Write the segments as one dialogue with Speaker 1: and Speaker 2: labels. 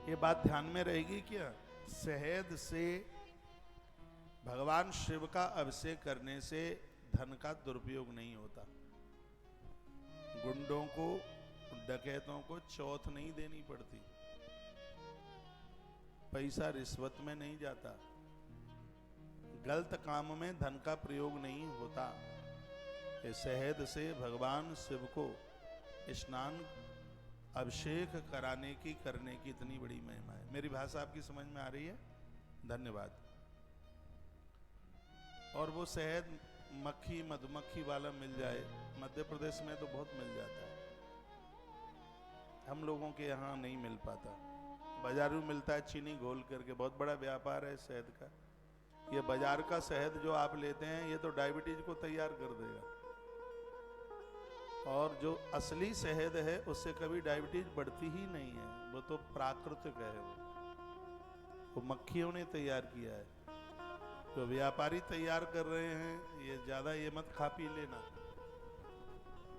Speaker 1: ये बात ध्यान में रहेगी क्या? शहद से भगवान शिव का अभिषेक करने से धन का दुरुपयोग नहीं होता। गुंडों को, डकैतों को चौथ नहीं देनी पड़ती, पैसा रिश्वत में नहीं जाता, गलत काम में धन का प्रयोग नहीं होता। ये शहद से भगवान शिव को स्नान अभिषेक कराने की, करने की इतनी बड़ी महिमा है। मेरी भाषा आपकी समझ में आ रही है? धन्यवाद। और वो शहद मक्खी मधुमक्खी वाला मिल जाए, मध्य प्रदेश में तो बहुत मिल जाता है, हम लोगों के यहाँ नहीं मिल पाता। बाजारू मिलता है चीनी घोल करके, बहुत बड़ा व्यापार है शहद का। ये बाजार का शहद जो आप लेते हैं ये तो डायबिटीज को तैयार कर देगा, और जो असली शहद है उससे कभी डायबिटीज बढ़ती ही नहीं है, वो तो प्राकृतिक है, वो मक्खियों ने तैयार किया है। जो व्यापारी तैयार कर रहे हैं ये ज्यादा ये मत खा पी लेना,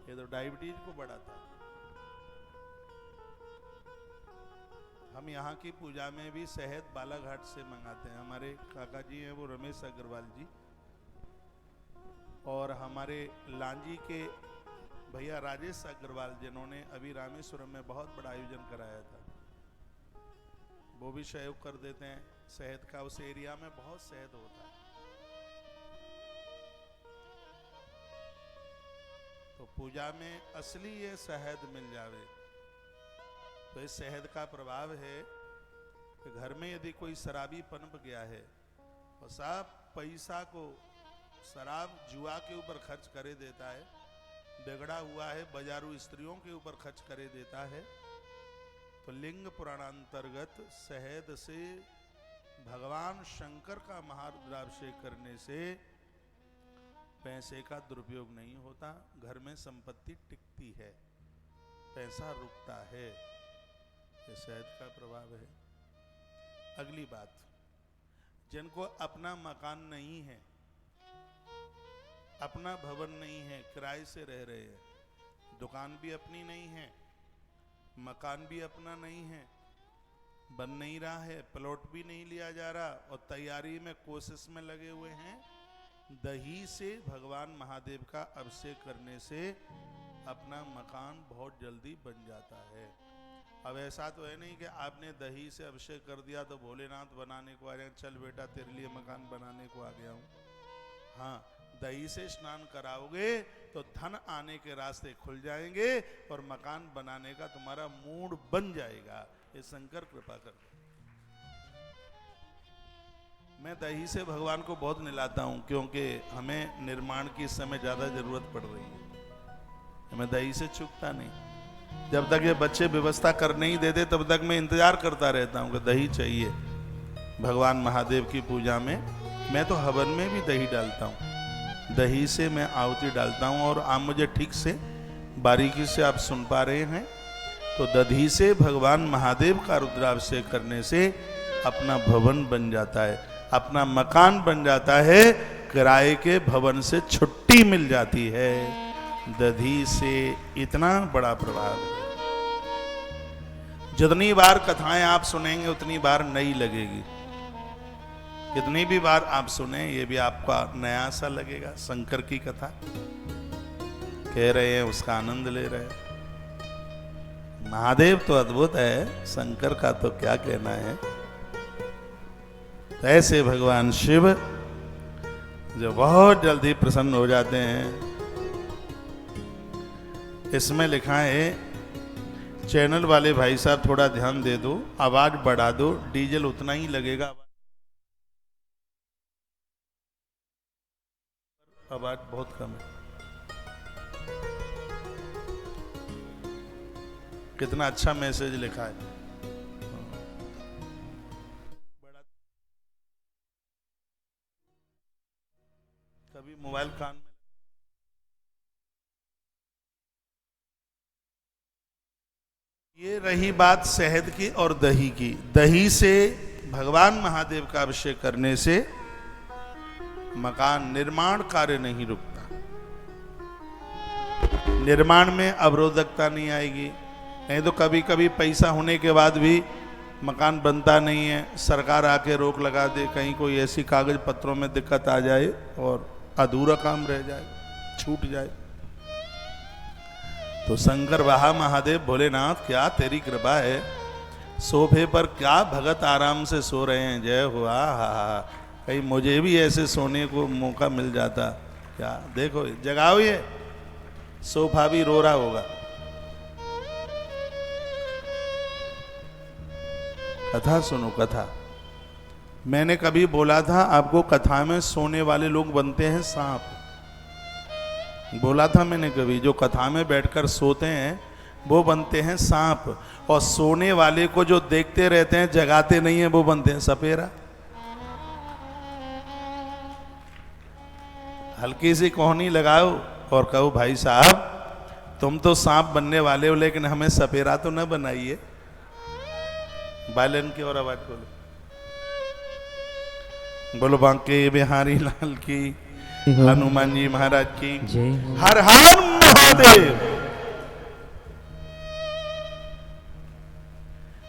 Speaker 1: ये तो डायबिटीज को बढ़ाता है। हम यहाँ की पूजा में भी शहद बालाघाट से मंगाते हैं। हमारे काका जी हैं वो रमेश अग्रवाल जी, और हमारे लांजी के भैया राजेश अग्रवाल जिन्होंने अभी रामेश्वरम में बहुत बड़ा आयोजन कराया था, वो भी सहयोग कर देते हैं शहद का। उस एरिया में बहुत शहद होता है, तो पूजा में असली ये शहद मिल जावे तो इस शहद का प्रभाव है कि घर में यदि कोई शराबी पनप गया है और सब पैसा को शराब जुआ के ऊपर खर्च करे देता है, बिगड़ा हुआ है बाजारू स्त्रियों के ऊपर खर्च करे देता है, तो लिंग पुराणांतर्गत शहद से भगवान शंकर का महारुद्राभिषेक करने से पैसे का दुरुपयोग नहीं होता, घर में संपत्ति टिकती है, पैसा रुकता है। ये शहद का प्रभाव है। अगली बात, जिनको अपना मकान नहीं है, अपना भवन नहीं है, किराए से रह रहे हैं, दुकान भी अपनी नहीं है, मकान भी अपना नहीं है, बन नहीं रहा है, प्लॉट भी नहीं लिया जा रहा, और तैयारी में कोशिश में लगे हुए हैं, दही से भगवान महादेव का अभिषेक करने से अपना मकान बहुत जल्दी बन जाता है। अब ऐसा तो है नहीं कि आपने दही से अभिषेक कर दिया तो भोलेनाथ बनाने को आ रहे हैं, चल बेटा तेरे लिए मकान बनाने को आ गया हूँ। हाँ, दही से स्नान कराओगे तो धन आने के रास्ते खुल जाएंगे और मकान बनाने का तुम्हारा मूड बन जाएगा। ये शंकर कृपा कर। मैं दही से भगवान को बहुत निलाता हूँ, क्योंकि हमें निर्माण की इस समय ज्यादा जरूरत पड़ रही है। मैं दही से चूकता नहीं, जब तक ये बच्चे व्यवस्था कर नहीं देते तब तक मैं इंतजार करता रहता हूँ कि दही चाहिए। भगवान महादेव की पूजा में मैं तो हवन में भी दही डालता हूँ, दही से मैं आहुति डालता हूँ। और आप मुझे ठीक से बारीकी से आप सुन पा रहे हैं, तो दधी से भगवान महादेव का रुद्राभिषेक करने से अपना भवन बन जाता है, अपना मकान बन जाता है, किराए के भवन से छुट्टी मिल जाती है। दधी से इतना बड़ा प्रभाव है। जितनी बार कथाएं आप सुनेंगे उतनी बार नई लगेगी, कितनी भी बार आप सुने ये भी आपका नया सा लगेगा। शंकर की कथा कह रहे हैं, उसका आनंद ले रहे हैं। महादेव तो अद्भुत है, शंकर का तो क्या कहना है। तो ऐसे भगवान शिव जो बहुत जल्दी प्रसन्न हो जाते हैं। इसमें लिखा है, चैनल वाले भाई साहब थोड़ा ध्यान दे दो, आवाज बढ़ा दो, डीजल उतना ही लगेगा, आवाज बहुत कम है। कितना अच्छा मैसेज लिखा है। कभी मोबाइल कान में। ये रही बात शहद की और दही की। दही से भगवान महादेव का अभिषेक करने से मकान निर्माण कार्य नहीं रुकता, निर्माण में अवरोधकता नहीं आएगी। नहीं तो कभी कभी पैसा होने के बाद भी मकान बनता नहीं है, सरकार आके रोक लगा दे, कहीं कोई ऐसी कागज पत्रों में दिक्कत आ जाए और अधूरा काम रह जाए, छूट जाए, तो शंकर वहा महादेव भोलेनाथ क्या तेरी कृपा है, सोफे पर क्या भगत आराम से सो रहे हैं, जय हो। हा, कहीं मुझे भी ऐसे सोने को मौका मिल जाता। क्या देखो, जगाओ, ये सोफा भी रो रहा होगा। कथा सुनो, कथा। मैंने कभी बोला था आपको, कथा में सोने वाले लोग बनते हैं सांप। बोला था मैंने कभी, जो कथा में बैठकर सोते हैं वो बनते हैं सांप, और सोने वाले को जो देखते रहते हैं, जगाते नहीं है, वो बनते हैं सपेरा। हल्की सी कोहनी लगाओ और कहो, भाई साहब तुम तो सांप बनने वाले हो, लेकिन हमें सपेरा तो न बनाइए। बालन की और आवाज बोलो, बोलो बांके बिहारी लाल की, हनुमान जी महाराज की जय। हर हर महादेव।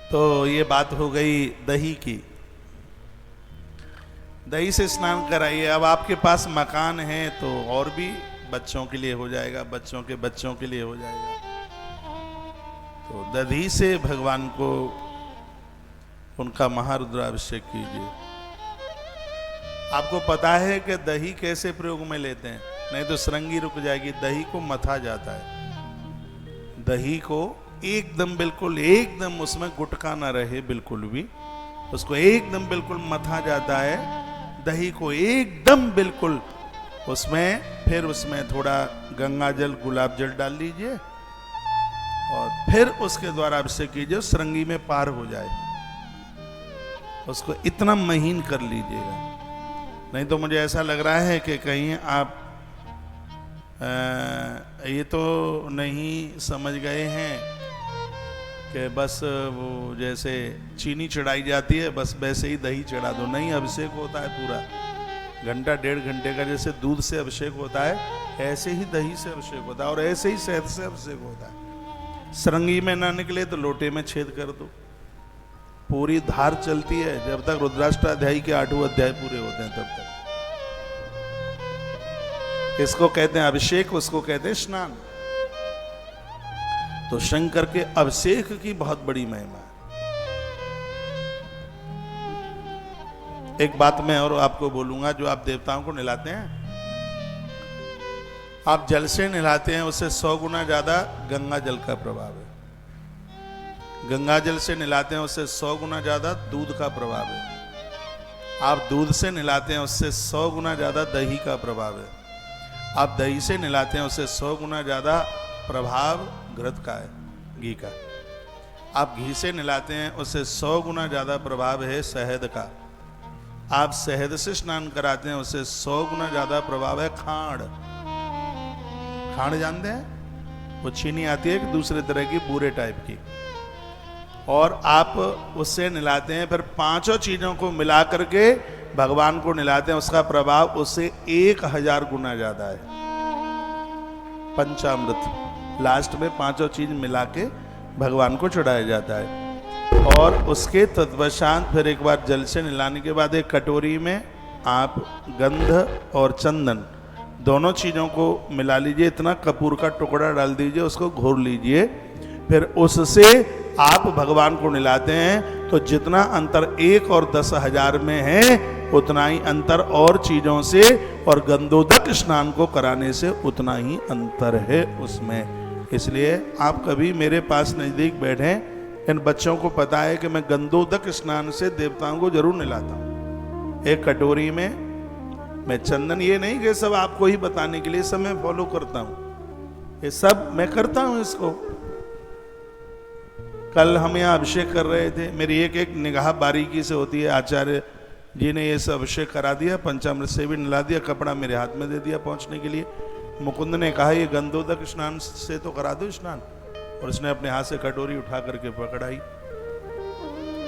Speaker 1: तो ये बात हो गई दही की। दही से स्नान कराइए। अब आपके पास मकान है तो और भी बच्चों के लिए हो जाएगा, बच्चों के बच्चों के लिए हो जाएगा। तो दही से भगवान को उनका महारुद्राभिषेक कीजिए। आपको पता है कि दही कैसे प्रयोग में लेते हैं? नहीं तो श्रृंगी रुक जाएगी। दही को मथा जाता है। दही को एकदम बिल्कुल एकदम उसमें गुटका ना रहे बिल्कुल भी, उसको एकदम बिल्कुल मथा जाता है। दही को एकदम बिल्कुल उसमें, फिर उसमें थोड़ा गंगा जल गुलाब जल डाल लीजिए और फिर उसके द्वारा अभिषेक कीजिए, श्रृंगी में पार हो जाए। उसको इतना महीन कर लीजिएगा। नहीं तो मुझे ऐसा लग रहा है कि कहीं आप ये तो नहीं समझ गए हैं कि बस वो जैसे चीनी चढ़ाई जाती है बस वैसे ही दही चढ़ा दो। नहीं, अभिषेक होता है पूरा घंटा डेढ़ घंटे का। जैसे दूध से अभिषेक होता है ऐसे ही दही से अभिषेक होता है, और ऐसे ही शहद से अभिषेक होता है। श्रृंगी में ना निकले तो लोटे में छेद कर दो। पूरी धार चलती है जब तक रुद्राष्टाध्यायी के 8 अध्याय पूरे होते हैं तब तक। इसको कहते हैं अभिषेक, उसको कहते हैं स्नान। तो शंकर के अभिषेक की बहुत बड़ी महिमा है। एक बात मैं और आपको बोलूंगा, जो आप देवताओं को नहलाते हैं, आप जल से नहलाते हैं, उससे 100 गुना ज्यादा गंगा जल का प्रभाव है। गंगा जल से नहलाते हैं, उससे 100 गुना ज्यादा दूध का प्रभाव है। आप दूध से नहलाते हैं, उससे 100 गुना ज्यादा दही का प्रभाव है। आप दही से नहलाते हैं, उससे 100 गुना ज्यादा प्रभाव घृत का है, घी का। आप घी से नहलाते हैं, उससे 100 गुना ज्यादा प्रभाव है शहद का। आप शहद से स्नान कराते हैं, उससे 100 गुना ज्यादा प्रभाव है खांड। खांड जानते हैं? वो चीनी आती है, एक दूसरे तरह की बूरे टाइप की, और आप उससे नहलाते हैं। फिर 5 चीजों को मिला करके भगवान को नहलाते हैं, उसका प्रभाव उससे 1000 गुना ज्यादा है। पंचामृत लास्ट में 5 चीज मिला के भगवान को चढ़ाया जाता है। और उसके तत्पश्चात फिर एक बार जल से नहलाने के बाद एक कटोरी में आप गंध और चंदन दोनों चीजों को मिला लीजिए। इतना कपूर का टुकड़ा डाल दीजिए, उसको घोर लीजिए। फिर उससे आप भगवान को नहलाते हैं। तो जितना अंतर 1 और 10,000 में है, उतना ही अंतर और चीजों से और गंधोदक स्नान को कराने से उतना ही अंतर है उसमें। इसलिए आप कभी मेरे पास नजदीक बैठे, इन बच्चों को पता है कि मैं गंधोदक स्नान से देवताओं को जरूर नहलाता हूं। एक कटोरी में मैं चंदन, ये नहीं कि सब आपको ही बताने के लिए, सब मैं फॉलो करता हूं, ये सब मैं करता हूं इसको। कल हम यहाँ अभिषेक कर रहे थे, मेरी एक एक निगाह बारीकी से होती है। आचार्य जी ने ये सब अभिषेक करा दिया, पंचामृत से भी नहला दिया, कपड़ा मेरे हाथ में दे दिया पहुंचने के लिए। मुकुंद ने कहा ये गंधोदक स्नान से तो करा दो स्नान, और उसने अपने हाथ से कटोरी उठा करके पकड़ाई।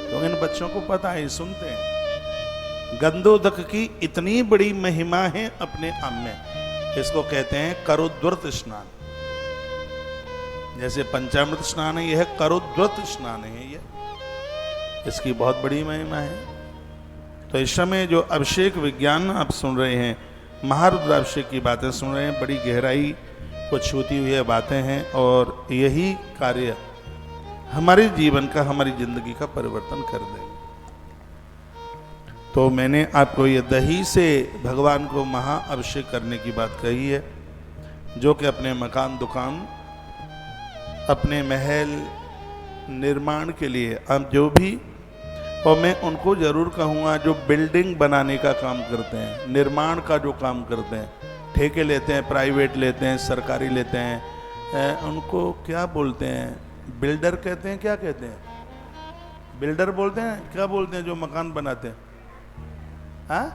Speaker 1: तो इन बच्चों को पता है, सुनते हैं। गंधोदक की इतनी बड़ी महिमा है अपने आप में। इसको कहते हैं करोद्वर्त स्नान। जैसे पंचामृत स्नान है, यह करोद्वर्त स्नान है। इसकी बहुत बड़ी महिमा है। तो इस समय जो अभिषेक विज्ञान आप सुन रहे हैं, महारुद्राभिषेक की बातें सुन रहे हैं, बड़ी गहराई को छूती हुई बातें हैं, और यही कार्य हमारे जीवन का, हमारी जिंदगी का परिवर्तन कर देंगे। तो मैंने आपको ये दही से भगवान को महाअभिषेक करने की बात कही है, जो कि अपने मकान, दुकान, अपने महल निर्माण के लिए अब जो भी, और मैं उनको जरूर कहूँगा जो बिल्डिंग बनाने का काम करते हैं, निर्माण का जो काम करते हैं, ठेके लेते हैं, प्राइवेट लेते हैं, सरकारी लेते हैं, उनको क्या बोलते हैं? बिल्डर कहते हैं? क्या कहते हैं? बिल्डर बोलते हैं? क्या बोलते हैं जो मकान बनाते हैं? हाँ,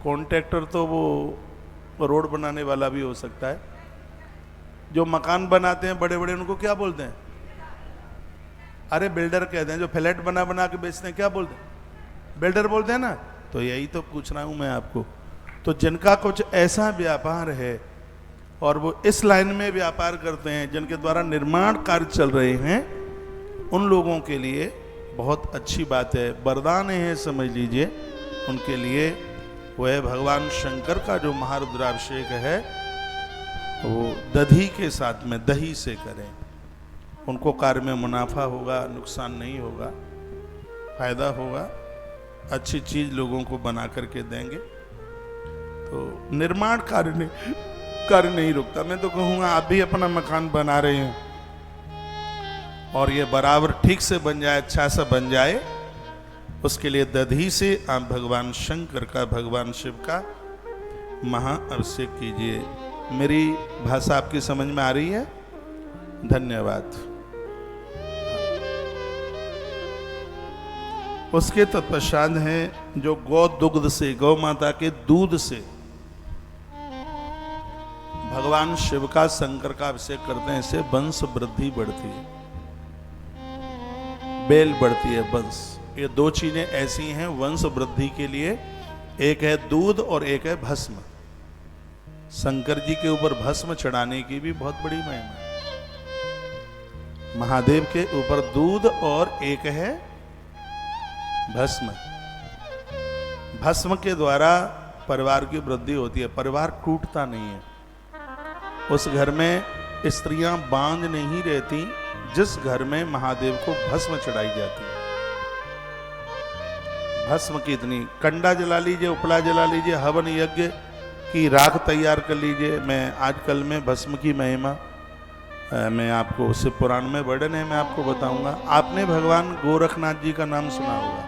Speaker 1: कॉन्ट्रैक्टर तो वो रोड बनाने वाला भी हो सकता है। जो मकान बनाते हैं बड़े बड़े, उनको क्या बोलते हैं? अरे बिल्डर कहते हैं। जो फ्लैट बना बना के बेचते हैं, क्या बोलते हैं? बिल्डर बोलते हैं ना। तो यही तो पूछ रहा हूं मैं आपको। तो जिनका कुछ ऐसा व्यापार है और वो इस लाइन में व्यापार करते हैं, जिनके द्वारा निर्माण कार्य चल रहे हैं, उन लोगों के लिए बहुत अच्छी बात है, वरदान है, समझ लीजिए उनके लिए। वह भगवान शंकर का जो महारुद्राभिषेक है वो दधी के साथ में, दही से करें। उनको कार्य में मुनाफा होगा, नुकसान नहीं होगा, फायदा होगा, अच्छी चीज लोगों को बना करके देंगे। तो निर्माण कार्य नहीं रुकता। मैं तो कहूँगा आप भी अपना मकान बना रहे हैं और ये बराबर ठीक से बन जाए, अच्छा सा बन जाए, उसके लिए दधी से आप भगवान शंकर का, भगवान शिव का महाअभिषेक कीजिए। मेरी भाषा आपकी समझ में आ रही है? धन्यवाद। उसके तत्पश्चात है जो गौ दुग्ध से, गौ माता के दूध से भगवान शिव का, शंकर का अभिषेक करते हैं। इससे वंश वृद्धि बढ़ती है, बेल बढ़ती है, वंश। ये दो चीजें ऐसी हैं वंश वृद्धि के लिए, एक है दूध और एक है भस्म। शंकर जी के ऊपर भस्म चढ़ाने की भी बहुत बड़ी महिमा है। महादेव के ऊपर दूध और एक है भस्म। भस्म के द्वारा परिवार की वृद्धि होती है, परिवार टूटता नहीं है। उस घर में स्त्रियां बांझ नहीं रहती जिस घर में महादेव को भस्म चढ़ाई जाती है। भस्म की इतनी, कंडा जला लीजिए, उपला जला लीजिए, हवन यज्ञ की राख तैयार कर लीजिए। मैं आजकल में भस्म की महिमा मैं आपको, शिव पुराण में वर्णन है, मैं आपको बताऊंगा। आपने भगवान गोरखनाथ जी का नाम सुना होगा,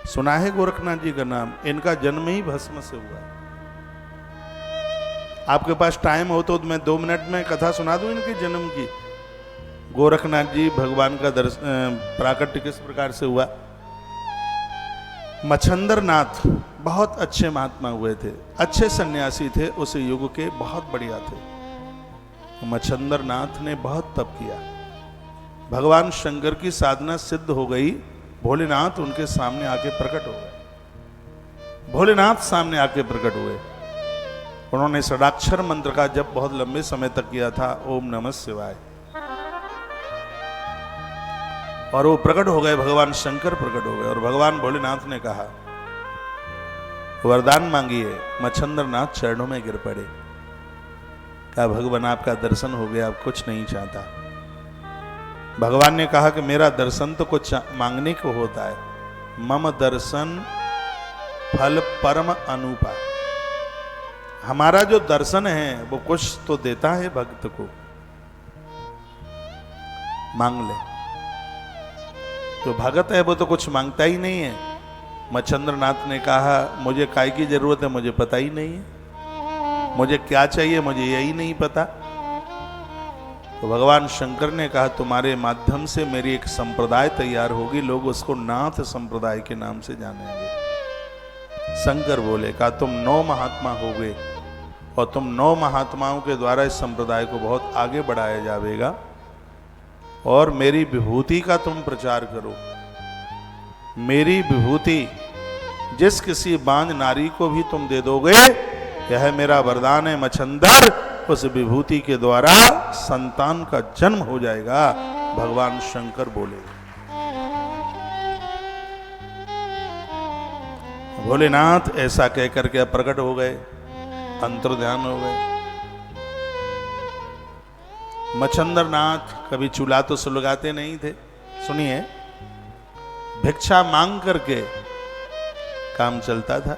Speaker 1: सुना है गोरखनाथ जी का नाम? इनका जन्म ही भस्म से हुआ। आपके पास टाइम हो तो मैं 2 मिनट में कथा सुना दूं इनके जन्म की। गोरखनाथ जी भगवान का प्राकट्य किस प्रकार से हुआ। मच्छंदर नाथ बहुत अच्छे महात्मा हुए थे, अच्छे सन्यासी थे, उस युग के बहुत बढ़िया थे। मच्छंदर नाथ ने बहुत तप किया, भगवान शंकर की साधना सिद्ध हो गई। भोलेनाथ उनके सामने आके प्रकट हो गए। भोलेनाथ सामने आके प्रकट हुए। उन्होंने षडाक्षर मंत्र का जप बहुत लंबे समय तक किया था, ओम नमः शिवाय। और वो प्रकट हो गए, भगवान शंकर प्रकट हो गए। और भगवान भोलेनाथ ने कहा वरदान मांगिए। मच्छंदर नाथ चरणों में गिर पड़े, कहा भगवान आपका दर्शन हो गया, अब कुछ नहीं चाहता। भगवान ने कहा कि मेरा दर्शन तो कुछ मांगने को होता है, मम दर्शन फल परम अनुपा। हमारा जो दर्शन है वो कुछ तो देता है भक्त को, मांग ले। जो भगत है वो तो कुछ मांगता ही नहीं है। मच्छंद्र नाथ ने कहा मुझे काय की जरूरत है, मुझे पता ही नहीं है, मुझे क्या चाहिए मुझे यही नहीं पता। तो भगवान शंकर ने कहा तुम्हारे माध्यम से मेरी एक संप्रदाय तैयार होगी, लोग उसको नाथ संप्रदाय के नाम से जानेंगे। शंकर बोले, कहा तुम 9 महात्मा हो गए और तुम 9 महात्माओं के द्वारा इस संप्रदाय को बहुत आगे बढ़ाया जाएगा और मेरी विभूति का तुम प्रचार करो। मेरी विभूति जिस किसी बांझ नारी को भी तुम दे दोगे, यह मेरा वरदान है मच्छंदर, उस विभूति के द्वारा संतान का जन्म हो जाएगा, भगवान शंकर बोले। भोलेनाथ ऐसा कहकर के प्रकट हो गए, अंतर्ध्यान हो गए। मच्छंदर नाथ कभी चूल्हा तो सुलगाते नहीं थे। सुनिए, भिक्षा मांग करके काम चलता था।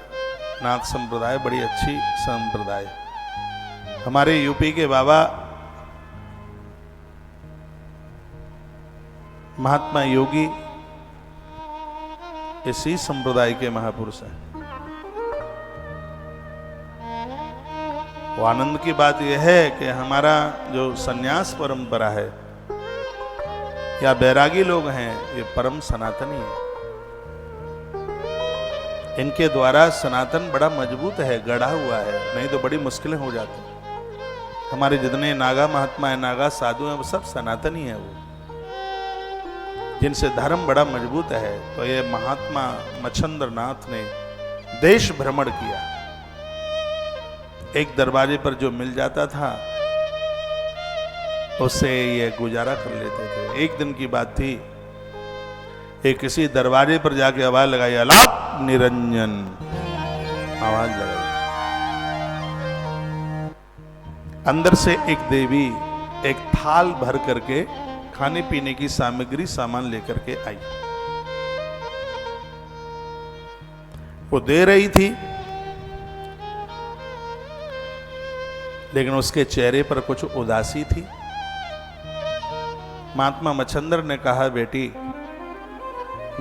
Speaker 1: नाथ संप्रदाय बड़ी अच्छी संप्रदाय। हमारे यूपी के बाबा महात्मा योगी इसी संप्रदाय के महापुरुष हैं। वो आनंद की बात यह है कि हमारा जो सन्यास परंपरा है या बैरागी लोग हैं, ये परम सनातनी है। इनके द्वारा सनातन बड़ा मजबूत है, गढ़ा हुआ है, नहीं तो बड़ी मुश्किलें हो जाती। हमारे जितने नागा महात्मा है, नागा साधु हैं, वो सब सनातनी है, वो जिनसे धर्म बड़ा मजबूत है। तो ये महात्मा मच्छंदर नाथ ने देश भ्रमण किया। एक दरवाजे पर जो मिल जाता था उससे ये गुजारा कर लेते थे। एक दिन की बात थी, एक किसी दरवाजे पर जाके आवाज लगाई, अलाप निरंजन आवाज लगाई। अंदर से एक देवी एक थाल भर करके खाने पीने की सामग्री सामान लेकर के आई। वो दे रही थी, लेकिन उसके चेहरे पर कुछ उदासी थी। महात्मा मच्छंदर ने कहा, बेटी,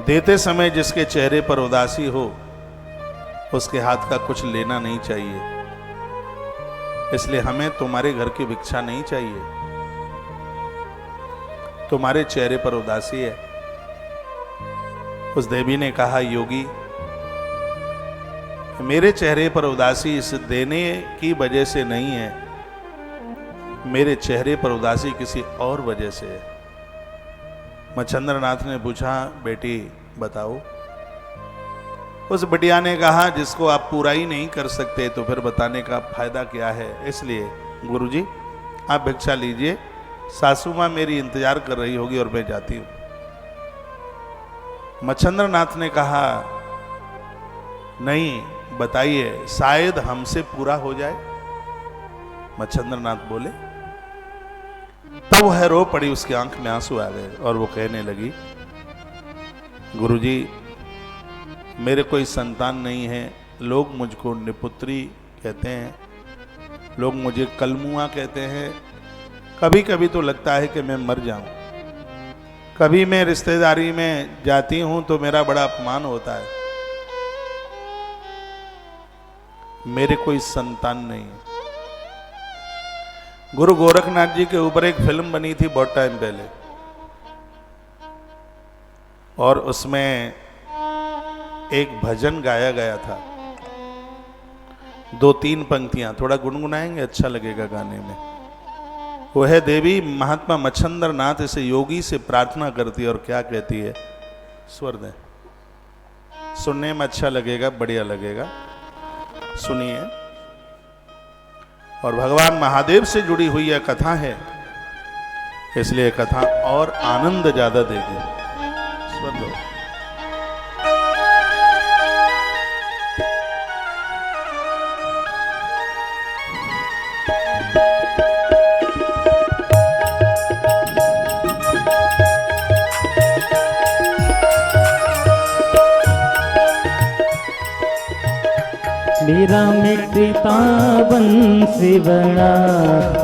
Speaker 1: देते समय जिसके चेहरे पर उदासी हो उसके हाथ का कुछ लेना नहीं चाहिए, इसलिए हमें तुम्हारे घर की भिक्षा नहीं चाहिए। तुम्हारे चेहरे पर उदासी है। उस देवी ने कहा, योगी, मेरे चेहरे पर उदासी इस देने की वजह से नहीं है, मेरे चेहरे पर उदासी किसी और वजह से है। मच्छंदर नाथ ने पूछा, बेटी बताओ। उस बिटिया ने कहा, जिसको आप पूरा ही नहीं कर सकते तो फिर बताने का फायदा क्या है, इसलिए गुरुजी आप भिक्षा लीजिए, सासू मां मेरी इंतजार कर रही होगी और मैं जाती हूं। मच्छंदर नाथ ने कहा, नहीं बताइए, शायद हमसे पूरा हो जाए। मच्छंदर नाथ बोले। तब वह रो पड़ी, उसकी आंख में आंसू आ गए और वो कहने लगी, गुरुजी मेरे कोई संतान नहीं है, लोग मुझको निपुत्री कहते हैं, लोग मुझे कलमुआ कहते हैं। कभी कभी तो लगता है कि मैं मर जाऊं। कभी मैं रिश्तेदारी में जाती हूं तो मेरा बड़ा अपमान होता है। मेरे कोई संतान नहीं। गुरु गोरखनाथ जी के ऊपर एक फिल्म बनी थी बहुत टाइम पहले, और उसमें एक भजन गाया गया था, 2-3 पंक्तियां, थोड़ा गुनगुनाएंगे, अच्छा लगेगा गाने में। वो है, देवी महात्मा मच्छंदर नाथ इस योगी से प्रार्थना करती है और क्या कहती है, स्वर दें, सुनने में अच्छा लगेगा, बढ़िया लगेगा, सुनिए। और भगवान महादेव से जुड़ी हुई यह कथा है, इसलिए कथा और आनंद ज्यादा देगी। स्वर दो।
Speaker 2: मेरा मिटता बंसी बड़ा,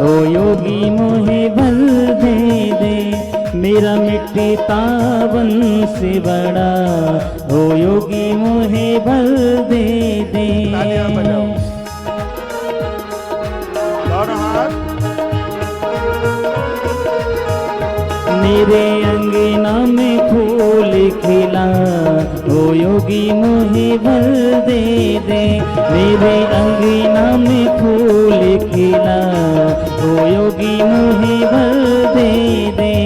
Speaker 2: ओ योगी मोहे बल दे दे। मेरा मिटता बंसी बड़ा, ओ योगी मोहे बल दे दे।
Speaker 1: तालियां बजाओ, दोनों हाथ।
Speaker 2: मेरे अंगना में फूल खिला, ओ योगी मोहे बल दे दे। मेरे अंगना में फूल खिला, ओ योगी मोहे बल दे दे।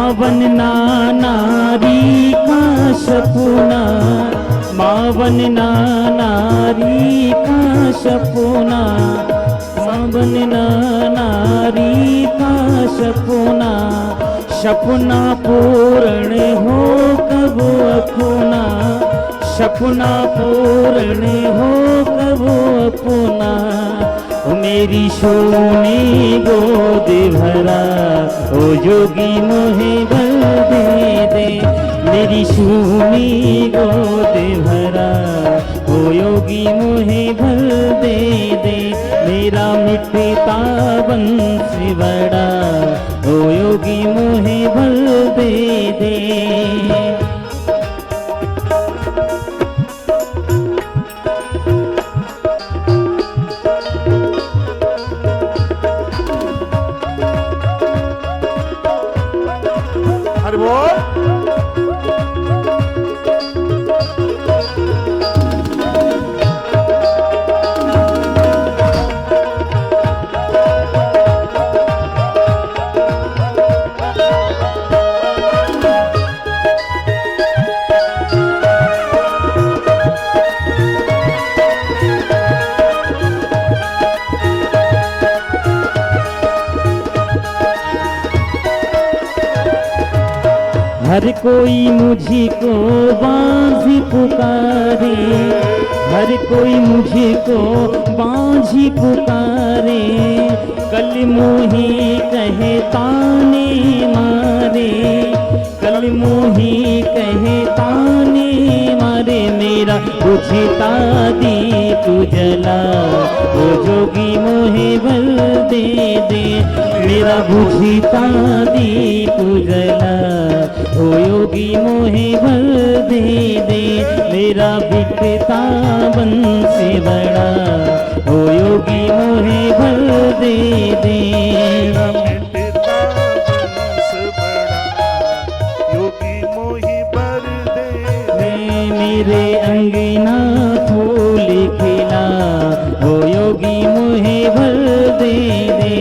Speaker 2: मावन नारी का सपना, मावन नारी का सपना, मावन नारी का सपना, सपना पूर्ण हो कब अपना, सपना पूर्ण हो कब अपना। मेरी सोनी गोद भरा ओ जोगी मोहे बल दे दे, मेरी सोनी गोद भरा ओ योगी मोहे बल दे दे। मेरा मिटता बंसी बड़ा ओ योगी मोहे बल दे दे।
Speaker 1: हरि बोल।
Speaker 2: हर कोई मुझको बांझी पुकारे, हर कोई मुझको बांझी पुकारे, कल मोही कहे ताने मारे, कल मोही कहे ताने मारे। मेरा बुझता दीप जला ओ जोगी मोहे बल दे दे, मेरा बुझता दीप जला ओ योगी मोहे बल दे दे। मेरा बिकता बंसी बड़ा ओ योगी मोहे बल दे दे।
Speaker 1: मिटता बंस बड़ा योगी मोहि बर दे दे।
Speaker 2: मेरे अंगना फूल खिला ओ योगी मोहे बल दे दे।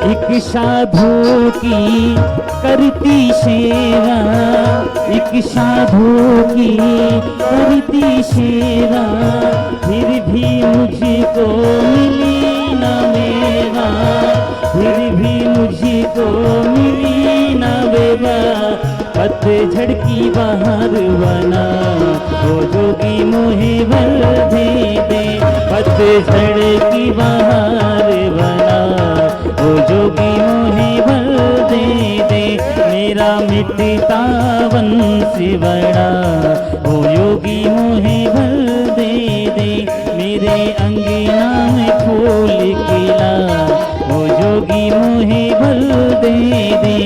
Speaker 2: एक साधु की करती सेवा, एक साधु की करती सेवा, फिर भी मुझको मिली न मेवा, फिर भी मुझको मिली न मेवा। पतझड़ की बहार बना ओ जोगी मोहे बल दे दे, पतझड़ की बहार बना ओ जोगी मोहे बल दे दे। मेरा मिटता बंसी बड़ा ओ योगी मोहे बल दे दे। मेरे अंगना में फूल खिला ओ जोगी मोहे बल दे दे।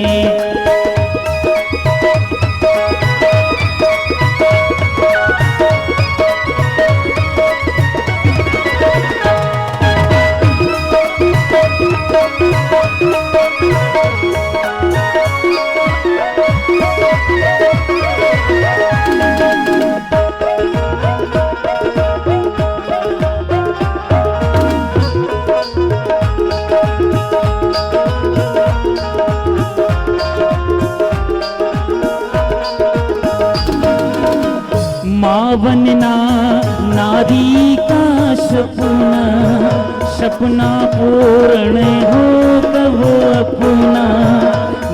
Speaker 2: मावन नारी का सपना, सपना पूर्ण हो कब अपना।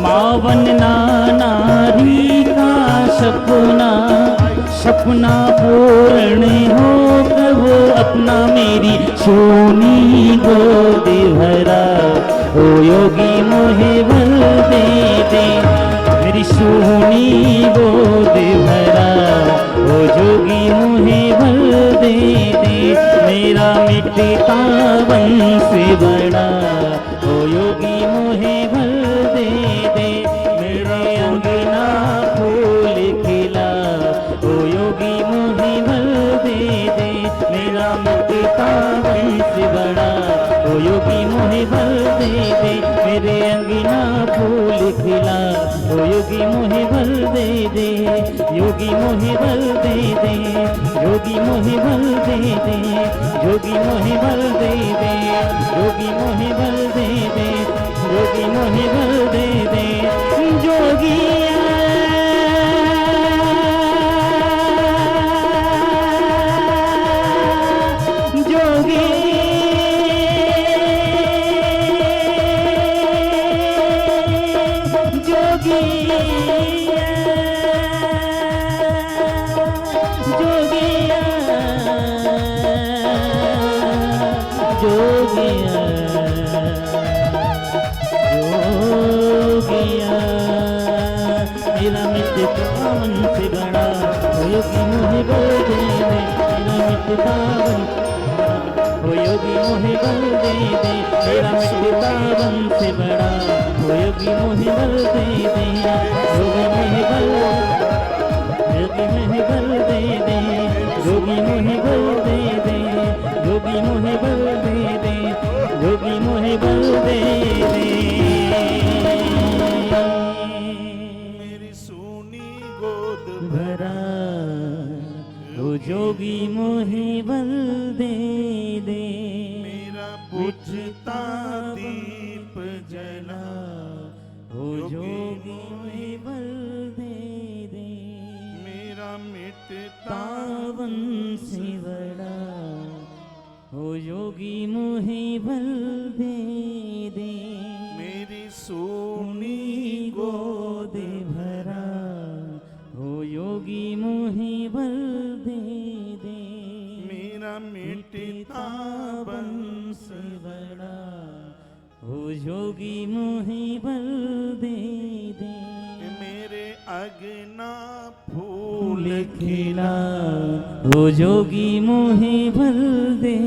Speaker 2: मावन नारी का सपना, सपना पूर्ण हो कब अपना। मेरी सोनी गोद भरा ओ योगी मोहे बल दे दे, मेरी सूनी गोद भरा ओ जोगी मोहे बल दे दे मेरा मिटता वंश बड़ा ओ योगी मोहे बल दे दे मेरे अंगना फूल खिला ओ योगी मोहे बल दे दे मेरा मिटता वंश बड़ा ओ योगी मोहे बल दे दे मेरे अंगना फूल खिला ओ योगी मोहे बल दे दे योगी मोहे बल दे दे योगी मोहे बल दे दे योगी मोहे बल दे दे योगी मोहे बल दे दे योगी मोहे बल दे दे जोगिया जोगी मेरा मिटता वंश बड़ा ओ योगी मोहे बल दे दे मेरा मिटता वंश ओ योगी मोहे बल दे दे मेरा मिटता वंश बड़ा ओ योगी मोहे बल दे दे योगी मोहे बल योगी मोहे बल दे दे योगी मोहे बल दे दे योगी मोहे बल दे दे योगी मोहे बल दे दे
Speaker 1: मेरी सूनी गोद
Speaker 2: भरा ओ जोगी मोहे बल दे दे
Speaker 1: मेरा बुझता दीप जला
Speaker 2: ओ जोगी मोहे बल दे दे
Speaker 1: मेरा मिटता
Speaker 2: तावन से बड़ा ओ योगी मोहे बल दे दे
Speaker 1: मेरी सूनी
Speaker 2: गोद भरा ओ योगी मोहे बल दे दे
Speaker 1: मेरा मिटता
Speaker 2: वंश बड़ा ओ योगी मोहे बल दे दे
Speaker 1: मेरे अगना
Speaker 2: फूल
Speaker 1: फूल
Speaker 2: खिला ओ जोगी मोहे बल दे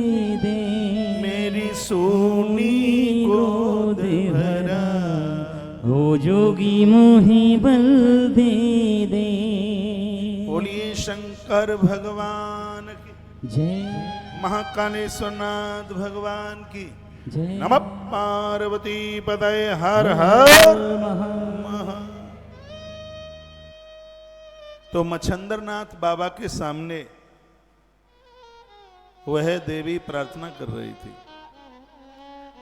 Speaker 2: दे
Speaker 1: मेरी सूनी गोद भरा
Speaker 2: ओ जोगी मोहे बल दे दे
Speaker 1: बोलिए शंकर भगवान की
Speaker 2: जय
Speaker 1: महाकालेश्वरनाथ भगवान की
Speaker 2: जय
Speaker 1: नमः पार्वती पतये हर हर महा। तो मच्छंदरनाथ बाबा के सामने वह देवी प्रार्थना कर रही थी।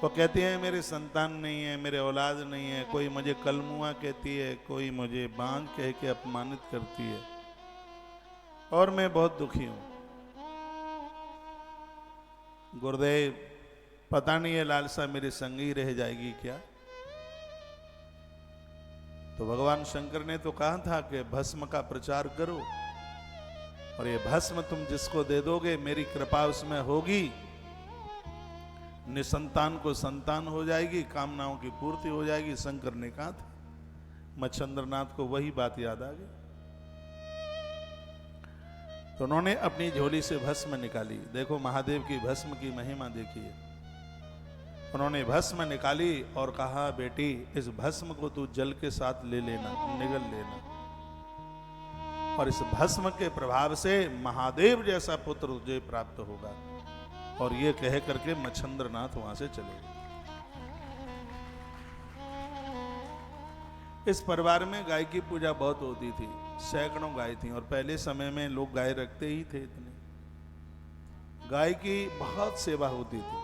Speaker 1: वो कहती है मेरे संतान नहीं है, मेरे औलाद नहीं है, कोई मुझे कलमुआ कहती है, कोई मुझे बांझ कह के अपमानित करती है और मैं बहुत दुखी हूं। गुरुदेव पता नहीं है लालसा मेरे संग ही रह जाएगी क्या। तो भगवान शंकर ने तो कहा था कि भस्म का प्रचार करो और ये भस्म तुम जिसको दे दोगे मेरी कृपा उसमें होगी, निसंतान को संतान हो जाएगी, कामनाओं की पूर्ति हो जाएगी। शंकर ने कहा था। मच्छंद्रनाथ को वही बात याद आ गई तो उन्होंने अपनी झोली से भस्म निकाली। देखो महादेव की भस्म की महिमा देखिए। उन्होंने भस्म निकाली और कहा बेटी इस भस्म को तू जल के साथ ले लेना, निगल लेना, और इस भस्म के प्रभाव से महादेव जैसा पुत्र तुझे प्राप्त होगा। और ये कह करके मच्छंद्रनाथ वहां से चले गए। इस परिवार में गाय की पूजा बहुत होती थी, सैकड़ों गाय थी और पहले समय में लोग गाय रखते ही थे। इतने गाय की बहुत सेवा होती थी।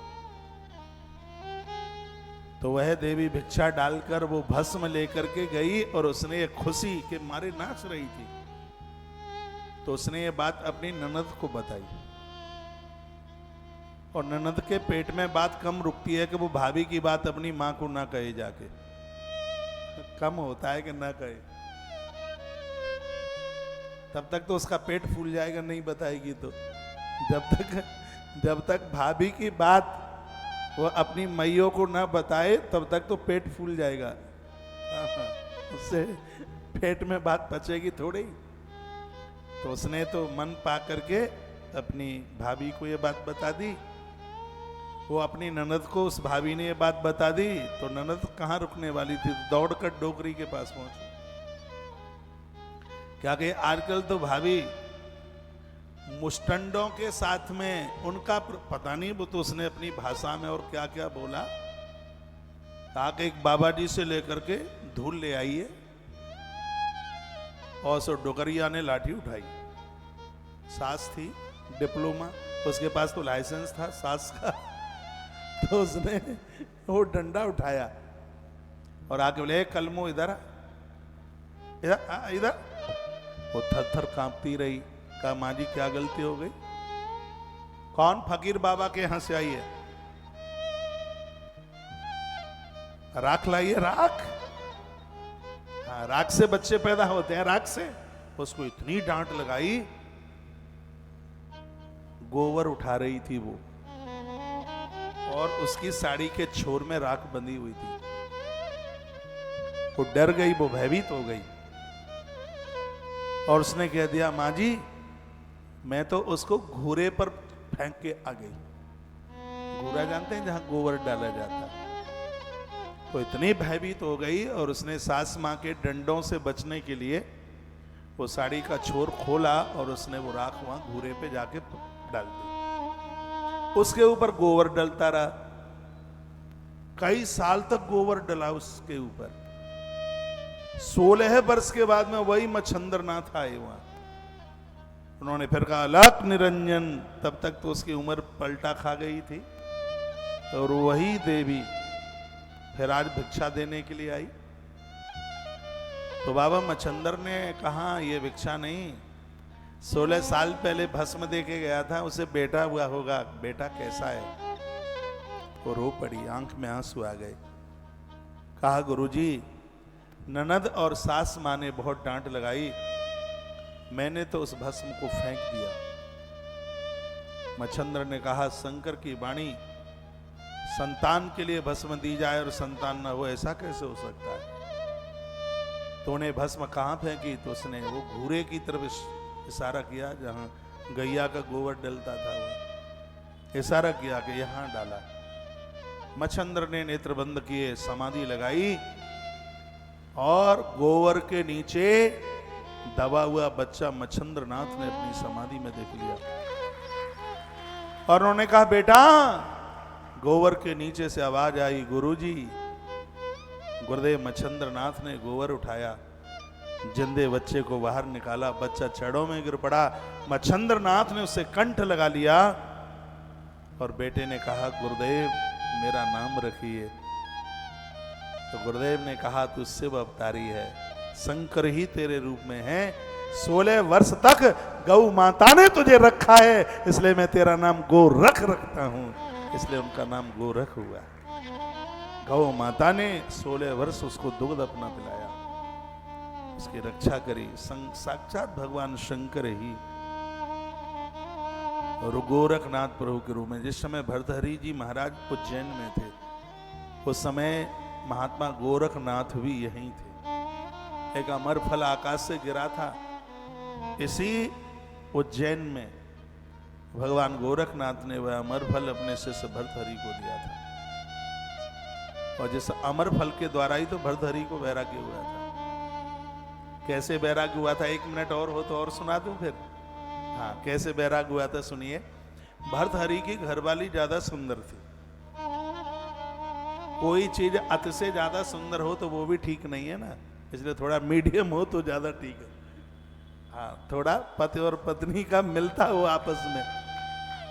Speaker 1: तो वह देवी भिक्षा डालकर वो भस्म लेकर के गई और उसने खुशी के मारे नाच रही थी। तो उसने ये बात अपनी ननद को बताई और ननद के पेट में बात कम रुकती है कि वो भाभी की बात अपनी मां को ना कहे जाके। कम होता है कि ना कहे, तब तक तो उसका पेट फूल जाएगा, नहीं बताएगी तो। जब तक भाभी की बात वो अपनी मैयों को ना बताए तब तक तो पेट फूल जाएगा। उससे पेट में बात पचेगी थोड़ी। तो उसने तो मन पा करके अपनी भाभी को ये बात बता दी। वो अपनी ननद को, उस भाभी ने ये बात बता दी तो ननद कहाँ रुकने वाली थी, दौड़कर डोकरी के पास पहुंची। क्या कि आजकल तो भाभी मुस्टंडों के साथ में, उनका पता नहीं वो तो उसने अपनी भाषा में और क्या क्या बोला। कहा कि एक बाबा जी से लेकर के धूल ले आइए, और सो डोकरिया ने लाठी उठाई। सास थी डिप्लोमा, उसके पास तो लाइसेंस था सास का, तो उसने वो डंडा उठाया और आके बोले कलमो इधर इधर इधर। वो थर थर कांपती रही। कहा माँ जी क्या गलती हो गई? कौन फकीर बाबा के यहां से आई है? राख लाइए, राख। हाँ, राख से बच्चे पैदा होते हैं, राख से। उसको इतनी डांट लगाई। गोबर उठा रही थी वो, और उसकी साड़ी के छोर में राख बंधी हुई थी। वो डर गई, वो भयभीत हो गई, और उसने कह दिया माँ जी मैं तो उसको घूरे पर फेंक के आ गई। घूरा जानते हैं जहां गोबर डाला जाता है। तो इतनी भयभीत हो गई, और उसने सास माँ के डंडों से बचने के लिए वो साड़ी का छोर खोला, और उसने वो राख वहां घूरे पे जाके डाल दी। उसके ऊपर गोबर डलता रहा। कई साल तक गोबर डला उसके ऊपर। 16 वर्ष के बाद में वही मच्छंद्र नाथ आए वहां। उन्होंने फिर कहा अलख निरंजन। तब तक तो उसकी उम्र पलटा खा गई थी, और वही देवी फिर आज भिक्षा देने के लिए आई। तो बाबा मच्छंद्र ने कहा ये भिक्षा नहीं, 16 साल पहले भस्म दे के गया था, उसे बेटा हुआ होगा, बेटा कैसा है? वो रो पड़ी, आंख में आंसू आ गए। कहा गुरुजी ननद और सास माँ ने बहुत डांट लगाई, मैंने तो उस भस्म को फेंक दिया। मच्छंद्र ने कहा शंकर की वाणी, संतान के लिए भस्म दी जाए और संतान ना हो, ऐसा कैसे हो सकता है? तो उन्हें भस्म कहां फेंकी? तो उसने वो घूरे की तरफ इशारा किया जहां गैया का गोबर डलता था, वो इशारा किया कि यहां डाला। मच्छंद्र ने नेत्र बंद किए, समाधि लगाई, और गोबर के नीचे दबा हुआ बच्चा मच्छंद्र नाथ ने अपनी समाधि में देख लिया। और उन्होंने कहा बेटा, गोबर के नीचे से आवाज आई गुरुजी। गुरुदेव मच्छंद्र नाथ ने गोबर उठाया, जिंदे बच्चे को बाहर निकाला, बच्चा छड़ों में गिर पड़ा। मच्छंद्र नाथ ने उसे कंठ लगा लिया, और बेटे ने कहा गुरुदेव मेरा नाम रखिए। तो गुरुदेव ने कहा तू शिव अवतारी है, शंकर ही तेरे रूप में है। 16 वर्ष तक गौ माता ने तुझे रखा है, इसलिए मैं तेरा नाम गोरख रखता हूं, इसलिए उनका नाम गोरख हुआ। गौ माता ने 16 वर्ष उसको दुग्ध अपना पिलाया, उसकी रक्षा करी। साक्षात भगवान शंकर ही और गोरखनाथ प्रभु के रूप में। जिस समय भर्तहरि जी महाराज उज्जैन में थे, उस समय महात्मा गोरखनाथ भी यहीं थे। एक अमर फल आकाश से गिरा था, इसी उज्जैन में भगवान गोरखनाथ ने वह अमर फल अपने शिष्य भर्तहरि को दिया था, और जिस अमर फल के द्वारा ही तो भर्तहरि को वैराग्य हुआ था। कैसे वैराग्य हुआ था, 1 मिनट और हो तो और सुना दूं फिर। हाँ, कैसे वैराग्य हुआ था सुनिए। भर्तहरि की घरवाली ज्यादा सुंदर थी। कोई चीज अति से ज्यादा सुंदर हो तो वो भी ठीक नहीं है ना, इसलिए थोड़ा मीडियम हो तो ज्यादा ठीक है। हाँ, थोड़ा पति और पत्नी का मिलता हो आपस में,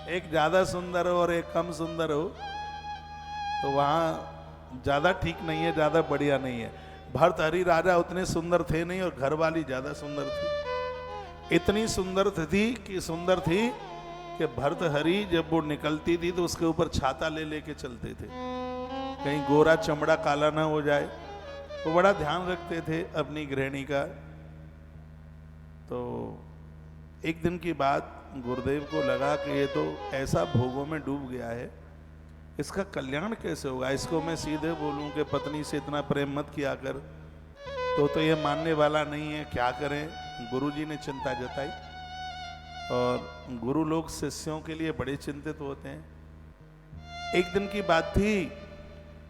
Speaker 1: एक ज्यादा सुंदर हो और एक कम सुंदर हो तो वहां ज्यादा ठीक नहीं है, ज्यादा बढ़िया नहीं है। भर्तहरि राजा उतने सुंदर थे नहीं, और घरवाली ज्यादा सुंदर थी। इतनी सुंदर थी कि भर्तहरि जब वो निकलती थी तो उसके ऊपर छाता ले लेके चलते थे, कहीं गोरा चमड़ा काला ना हो जाए। वो बड़ा ध्यान रखते थे अपनी गृहिणी का। तो एक दिन की बात, गुरुदेव को लगा कि ये तो ऐसा भोगों में डूब गया है, इसका कल्याण कैसे होगा। इसको मैं सीधे बोलूं कि पत्नी से इतना प्रेम मत किया कर, तो ये मानने वाला नहीं है, क्या करें। गुरुजी ने चिंता जताई और गुरु लोग शिष्यों के लिए बड़े चिंतित होते हैं। एक दिन की बात थी,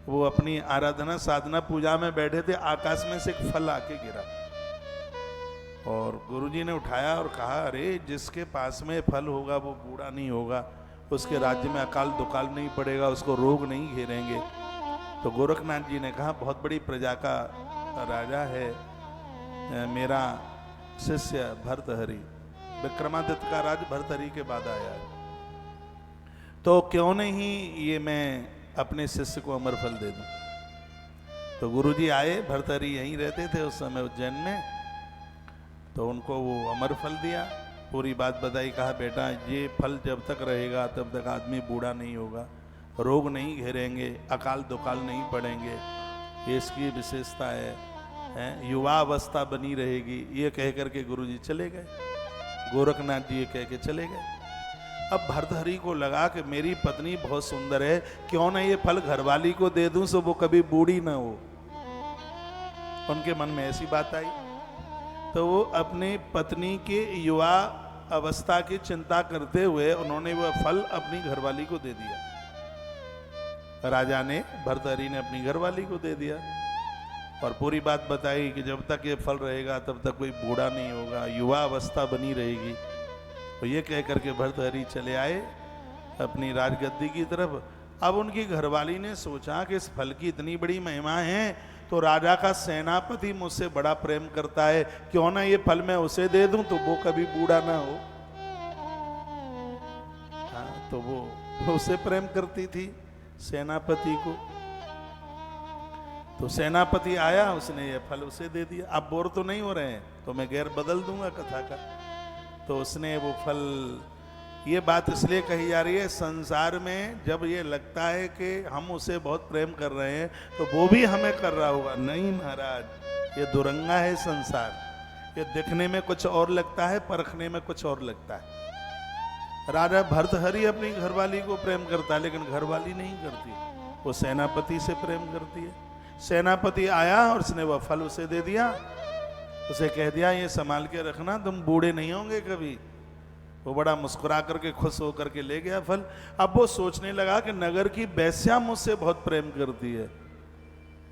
Speaker 1: वो अपनी आराधना साधना पूजा में बैठे थे, आकाश में से एक फल आके गिरा और गुरुजी ने उठाया और कहा, अरे जिसके पास में फल होगा वो बूढ़ा नहीं होगा, उसके राज्य में अकाल दुकाल नहीं पड़ेगा, उसको रोग नहीं घेरेंगे। तो गोरखनाथ जी ने कहा, बहुत बड़ी प्रजा का राजा है मेरा शिष्य भर्तहरि, विक्रमादित्य का राज भर्तहरि के बाद आया है, तो क्यों नहीं ये मैं अपने शिष्य को अमर फल दे दूं। तो गुरुजी आए, भर्तहरि यहीं रहते थे उस समय उज्जैन में, तो उनको वो अमर फल दिया, पूरी बात बताई, कहा बेटा ये फल जब तक रहेगा तब तक आदमी बूढ़ा नहीं होगा, रोग नहीं घेरेंगे, अकाल दुकाल नहीं पड़ेंगे, ये इसकी विशेषता है, युवा अवस्था बनी रहेगी। ये कह करके गुरुजी चले गए, गोरखनाथ जी ये कह के चले गए। अब भर्तहरि को लगा कि मेरी पत्नी बहुत सुंदर है, क्यों ना ये फल घरवाली को दे दूं सो वो कभी बूढ़ी ना हो। उनके मन में ऐसी बात आई, तो वो अपनी पत्नी के युवा अवस्था की चिंता करते हुए उन्होंने वह फल अपनी घरवाली को दे दिया। राजा ने, भर्तहरि ने अपनी घरवाली को दे दिया और पूरी बात बताई कि जब तक ये फल रहेगा तब तक कोई बूढ़ा नहीं होगा, युवा अवस्था बनी रहेगी। तो ये कह करके भर्तहरि चले आए अपनी राजगद्दी की तरफ। अब उनकी घरवाली ने सोचा कि इस फल की इतनी बड़ी महिमा है, तो राजा का सेनापति मुझसे बड़ा प्रेम करता है, क्यों ना ये फल मैं उसे दे दूं तो वो कभी बूढ़ा ना हो। हाँ, तो वो उसे प्रेम करती थी, सेनापति को। तो सेनापति आया, उसने ये फल उसे दे दिया। अब बोर तो नहीं हो रहे हैं, तो मैं गैर बदल दूंगा कथा का। तो उसने वो फल, ये बात इसलिए कही जा रही है, संसार में जब ये लगता है कि हम उसे बहुत प्रेम कर रहे हैं तो वो भी हमें कर रहा होगा। नहीं महाराज, ये दुरंगा है संसार, ये दिखने में कुछ और लगता है, परखने में कुछ और लगता है। राजा भर्तहरि अपनी घरवाली को प्रेम करता है, लेकिन घरवाली नहीं करती, वो सेनापति से प्रेम करती है। सेनापति आया और उसने वह फल उसे दे दिया, उसे कह दिया ये संभाल के रखना, तुम बूढ़े नहीं होंगे कभी। वो बड़ा मुस्कुरा करके खुश होकर के ले गया फल। अब वो सोचने लगा कि नगर की वेश्या मुझसे बहुत प्रेम करती है,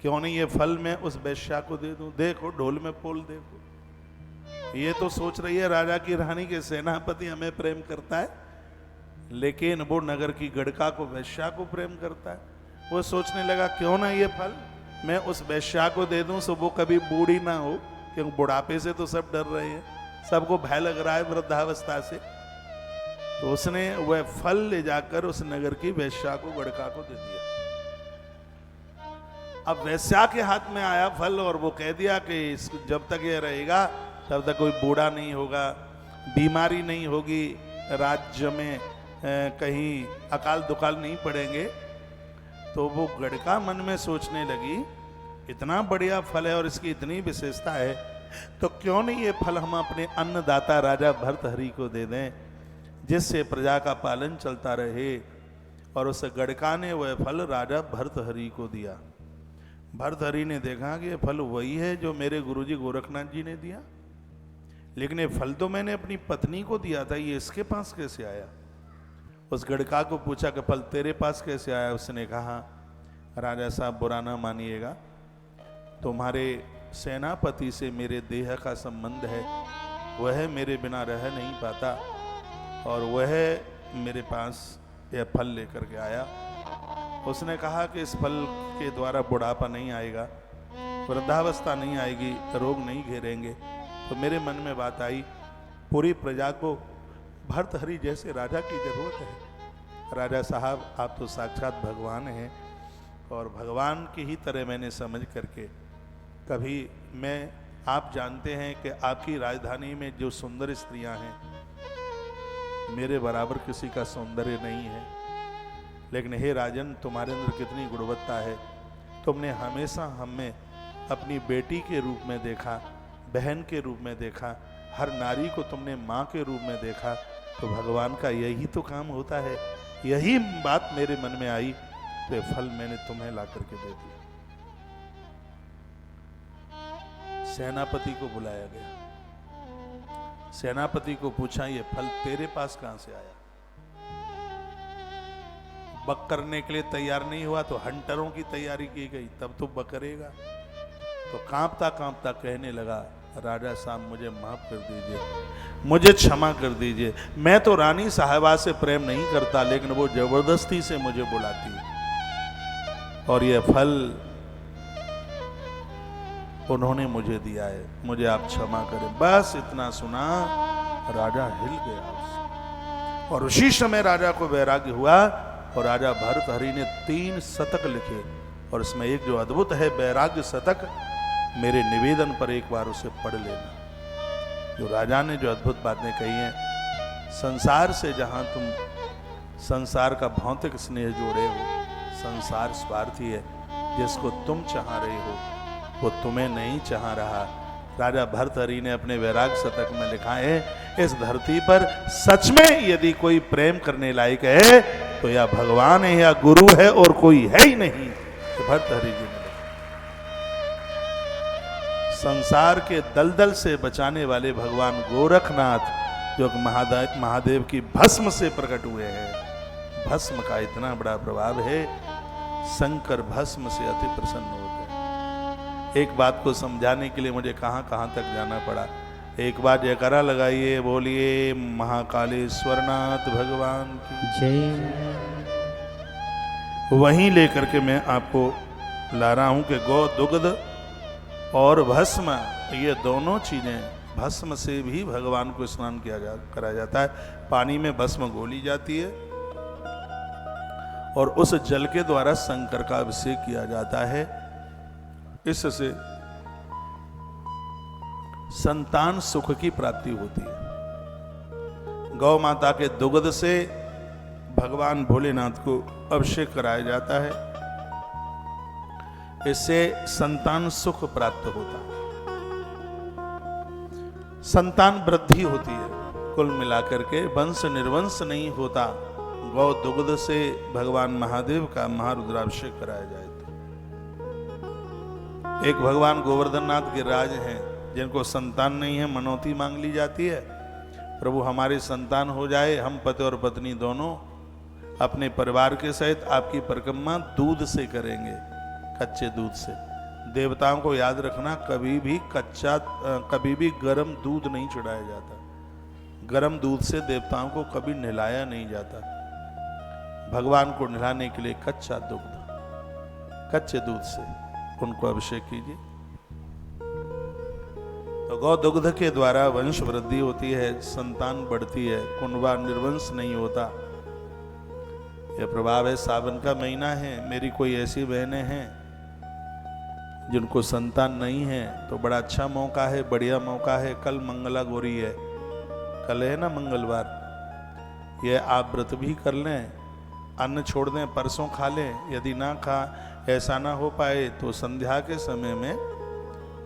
Speaker 1: क्यों नहीं ये फल मैं उस वेश्या को दे दूं। देखो ढोल में पोल देखो, ये तो सोच रही है राजा की रानी के सेनापति हमें प्रेम करता है, लेकिन वो नगर की गड़का को, वेश्या को प्रेम करता है। वो सोचने लगा क्यों ना ये फल मैं उस वेश्या को दे दूं सो वो कभी बूढ़ी ना हो, क्योंकि बुढ़ापे से तो सब डर रहे हैं, सबको भय लग रहा है वृद्धावस्था से। तो उसने वह फल ले जाकर उस नगर की वेश्या को, गड़का को दे दिया। अब वेश्या के हाथ में आया फल और वो कह दिया कि जब तक ये रहेगा तब तक कोई बूढ़ा नहीं होगा, बीमारी नहीं होगी, राज्य में कहीं अकाल दुकाल नहीं पड़ेंगे। तो वो गड़का मन में सोचने लगी, इतना बढ़िया फल है और इसकी इतनी विशेषता है, तो क्यों नहीं ये फल हम अपने अन्नदाता राजा भर्तहरि को दे दें, जिससे प्रजा का पालन चलता रहे। और उस गड़का ने वह फल राजा भर्तहरि को दिया। भर्तहरि ने देखा कि ये फल वही है जो मेरे गुरुजी गोरखनाथ जी ने दिया, लेकिन ये फल तो मैंने अपनी पत्नी को दिया था, ये इसके पास कैसे आया। उस गड़का को पूछा कि फल तेरे पास कैसे आया। उसने कहा, राजा साहब बुरा ना मानिएगा, तुम्हारे सेनापति से मेरे देह का संबंध है, वह मेरे बिना रह नहीं पाता और वह मेरे पास यह फल लेकर के आया। उसने कहा कि इस फल के द्वारा बुढ़ापा नहीं आएगा, वृद्धावस्था नहीं आएगी, रोग नहीं घेरेंगे। तो मेरे मन में बात आई, पूरी प्रजा को भर्तहरि जैसे राजा की जरूरत है। राजा साहब आप तो साक्षात भगवान हैं और भगवान की ही तरह मैंने समझ करके, कभी मैं, आप जानते हैं कि आपकी राजधानी में जो सुंदर स्त्रियां हैं, मेरे बराबर किसी का सौंदर्य नहीं है, लेकिन हे राजन तुम्हारे अंदर कितनी गुणवत्ता है। तुमने हमेशा हमें अपनी बेटी के रूप में देखा, बहन के रूप में देखा, हर नारी को तुमने माँ के रूप में देखा, तो भगवान का यही तो काम होता है। यही बात मेरे मन में आई, तो फल मैंने तुम्हें ला करके दे दिया। सेनापति को बुलाया गया। सेनापति को पूछा, ये फल तेरे पास कहां से आया? बक करने के लिए तैयार नहीं हुआ तो हंटरों की तैयारी की गई, तब तो बकरेगा। तो कांपता कांपता कहने लगा, राजा साहब मुझे माफ कर दीजिए, मुझे क्षमा कर दीजिए। मैं तो रानी साहिबा से प्रेम नहीं करता, लेकिन वो जबरदस्ती से मुझे बुलाती है और ये फल उन्होंने मुझे दिया है, मुझे आप क्षमा करें। बस इतना सुना, राजा हिल गया उससे। और उसी समय राजा को वैराग्य हुआ और राजा भर्तहरि ने 3 शतक लिखे। और इसमें एक जो अद्भुत है वैराग्य शतक, मेरे निवेदन पर एक बार उसे पढ़ लेना। जो राजा ने जो अद्भुत बातें कही हैं, संसार से जहां तुम संसार का भौतिक स्नेह जोड़े हो, संसार स्वार्थी है, जिसको तुम चाह रहे हो वो तुम्हें नहीं चाह रहा। राजा भर्तहरि ने अपने वैराग्य शतक में लिखा है, इस धरती पर सच में यदि कोई प्रेम करने लायक है तो या भगवान है या गुरु है, और कोई है ही नहीं। तो भर्तहरि जी ने संसार के दलदल से बचाने वाले भगवान गोरखनाथ, जो महादेव की भस्म से प्रकट हुए हैं। भस्म का इतना बड़ा प्रभाव है, शंकर भस्म से अति प्रसन्न होते हैं। एक बात को समझाने के लिए मुझे कहां कहां तक जाना पड़ा। एक बार जयकारा लगाइए, बोलिए महाकालेश्वरनाथ भगवान की
Speaker 2: जय।
Speaker 1: वहीं लेकर के मैं आपको ला रहा हूं कि गौ दुग्ध और भस्म, ये दोनों चीजें, भस्म से भी भगवान को स्नान कराया जाता है। पानी में भस्म घोली जाती है और उस जल के द्वारा शंकर का अभिषेक किया जाता है। इससे संतान सुख की प्राप्ति होती है। गौ माता के दुग्ध से भगवान भोलेनाथ को अभिषेक कराया जाता है, इससे संतान सुख प्राप्त होता है, संतान वृद्धि होती है। कुल मिलाकर के वंश निर्वंश नहीं होता। गौ दुग्ध से भगवान महादेव का महारुद्राभिषेक कराया जाए। एक भगवान गोवर्धननाथ गिरिराज हैं, जिनको संतान नहीं है, मनौती मांग ली जाती है, प्रभु हमारी संतान हो जाए, हम पति और पत्नी दोनों अपने परिवार के सहित आपकी परिक्रमा दूध से करेंगे, कच्चे दूध से। देवताओं को याद रखना, कभी भी गर्म दूध नहीं चढ़ाया जाता। गर्म दूध से देवताओं को कभी नहलाया नहीं जाता। भगवान को नहलाने के लिए कच्चा दुग्ध, कच्चे दूध से उनको अभिषेक कीजिए। तो गौ दुग्ध के द्वारा वंश वृद्धि होती है, संतान बढ़ती है, कुंडवा निर्वंश नहीं होता। यह प्रभाव है। सावन का महीना है, मेरी कोई ऐसी बहनें हैं जिनको संतान नहीं है, तो बड़ा अच्छा मौका है, बढ़िया मौका है। कल मंगला गौरी है, कल है ना मंगलवार, ये आप व्रत भी कर लें, अन्न छोड़ दें, परसों खा लें। यदि ना ऐसा ना हो पाए तो संध्या के समय में,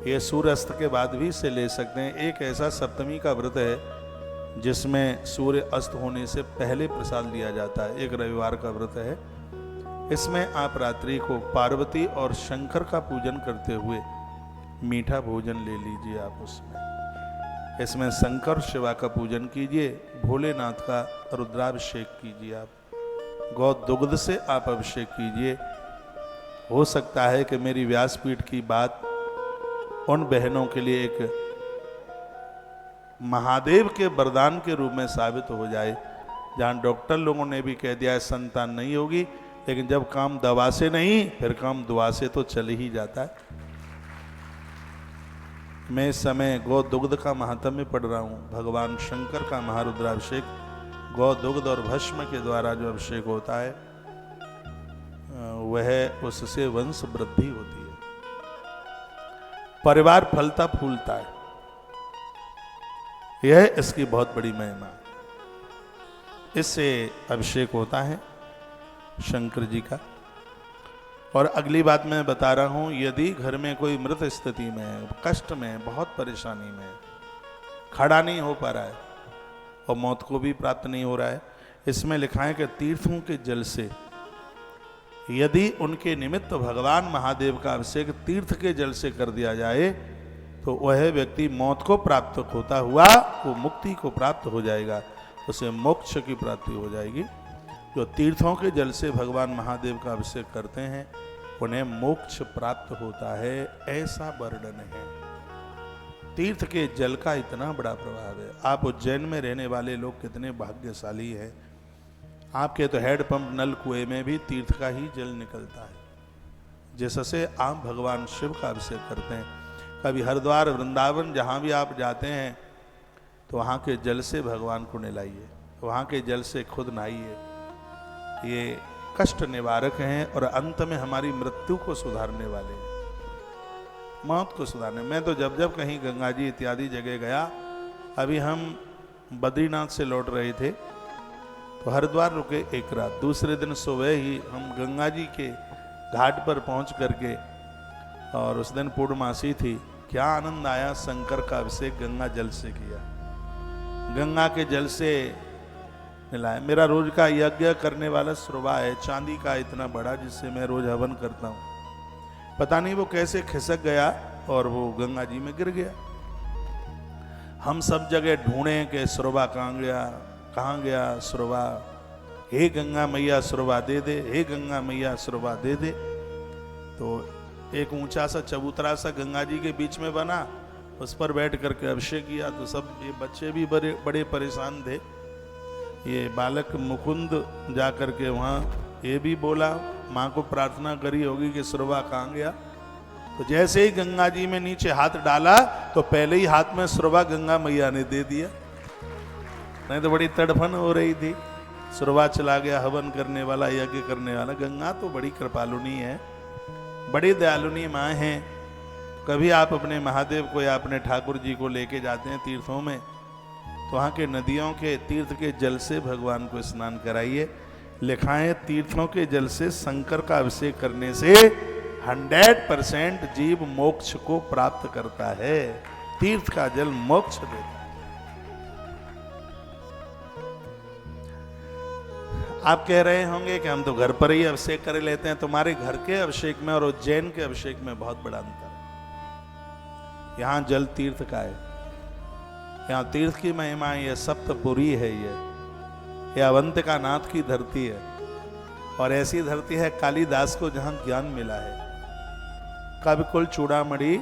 Speaker 1: ये सूर्यास्त के बाद भी इसे ले सकते हैं। एक ऐसा सप्तमी का व्रत है जिसमें सूर्य अस्त होने से पहले प्रसाद लिया जाता है, एक रविवार का व्रत है। इसमें आप रात्रि को पार्वती और शंकर का पूजन करते हुए मीठा भोजन ले लीजिए। आप इसमें शंकर शिवा का पूजन कीजिए, भोलेनाथ का रुद्राभिषेक कीजिए। आप गौ दुग्ध से आप अभिषेक कीजिए। हो सकता है कि मेरी व्यासपीठ की बात उन बहनों के लिए एक महादेव के वरदान के रूप में साबित हो जाए, जहां डॉक्टर लोगों ने भी कह दिया है संतान नहीं होगी, लेकिन जब काम दवा से नहीं, फिर काम दुआ से तो चल ही जाता है। मैं इस समय गौ दुग्ध का महात्म्य पढ़ रहा हूँ। भगवान शंकर का महारुद्राभिषेक गौ दुग्ध और भस्म के द्वारा जो अभिषेक होता है, वह उससे वंश वृद्धि होती है, परिवार फलता फूलता है। यह इसकी बहुत बड़ी महिमा। इससे अभिषेक होता है शंकर जी का। और अगली बात मैं बता रहा हूं, यदि घर में कोई मृत स्थिति में है, कष्ट में, बहुत परेशानी में, खड़ा नहीं हो पा रहा है और मौत को भी प्राप्त नहीं हो रहा है, इसमें लिखा है कि तीर्थों के जल से यदि उनके निमित्त भगवान महादेव का अभिषेक तीर्थ के जल से कर दिया जाए तो वह व्यक्ति मौत को प्राप्त होता हुआ वो मुक्ति को प्राप्त हो जाएगा, उसे मोक्ष की प्राप्ति हो जाएगी। जो तीर्थों के जल से भगवान महादेव का अभिषेक करते हैं उन्हें मोक्ष प्राप्त होता है, ऐसा वर्णन है। तीर्थ के जल का इतना बड़ा प्रभाव है। आप उज्जैन में रहने वाले लोग कितने भाग्यशाली हैं। आपके तो हैंडपंप नल कुएं में भी तीर्थ का ही जल निकलता है, जिससे आप भगवान शिव का अभिषेक करते हैं। कभी हरिद्वार वृंदावन जहाँ भी आप जाते हैं तो वहाँ के जल से भगवान को नहलाइए, वहाँ के जल से खुद नहाइए। ये कष्ट निवारक हैं और अंत में हमारी मृत्यु को सुधारने वाले हैं, मौत को सुधारने। मैं तो जब जब कहीं गंगा जी इत्यादि जगह गया, अभी हम बद्रीनाथ से लौट रहे थे तो हरिद्वार रुके एक रात, दूसरे दिन सुबह ही हम गंगा जी के घाट पर पहुंच करके, और उस दिन पूर्णमासी थी, क्या आनंद आया। शंकर का अभिषेक गंगा जल से किया, गंगा के जल से मिलाया। मेरा रोज का यज्ञ करने वाला सुरवा है, चांदी का इतना बड़ा, जिससे मैं रोज हवन करता हूँ। पता नहीं वो कैसे खिसक गया और वो गंगा जी में गिर गया। हम सब जगह ढूंढे कि सुरवा कहाँ गया सुरवा। हे गंगा मैया सुरवा दे दे, हे गंगा मैया सुरवा दे दे। तो एक ऊंचा सा चबूतरा सा गंगा जी के बीच में बना, उस पर बैठ करके अभिषेक किया। तो सब ये बच्चे भी बड़े परेशान थे। ये बालक मुकुंद जा करके वहाँ ये भी बोला, माँ को प्रार्थना करी होगी कि सुरवा कहाँ गया। तो जैसे ही गंगा जी में नीचे हाथ डाला तो पहले ही हाथ में सुरवा गंगा मैया ने दे दिया, नहीं तो बड़ी तड़फन हो रही थी। सुरवा चला गया, हवन करने वाला, यज्ञ करने वाला। गंगा तो बड़ी कृपालुनी है, बड़ी दयालुनी माँ है। कभी आप अपने महादेव को या अपने ठाकुर जी को लेके जाते हैं तीर्थों में, तो वहाँ के नदियों के तीर्थ के जल से भगवान को स्नान कराइए। लिखा है तीर्थों के जल से शंकर का अभिषेक करने से 100% जीव मोक्ष को प्राप्त करता है। तीर्थ का जल मोक्ष देता है। आप कह रहे होंगे कि हम तो घर पर ही अभिषेक कर लेते हैं। तुम्हारे घर के अभिषेक में और उज्जैन के अभिषेक में बहुत बड़ा अंतर है। यहाँ जल तीर्थ का है, यहाँ तीर्थ की महिमा, ये सप्तपुरी है, ये अवंतिका नाथ की धरती है। और ऐसी धरती है कालिदास को जहां ज्ञान मिला है। कवि कुल चूड़ामणि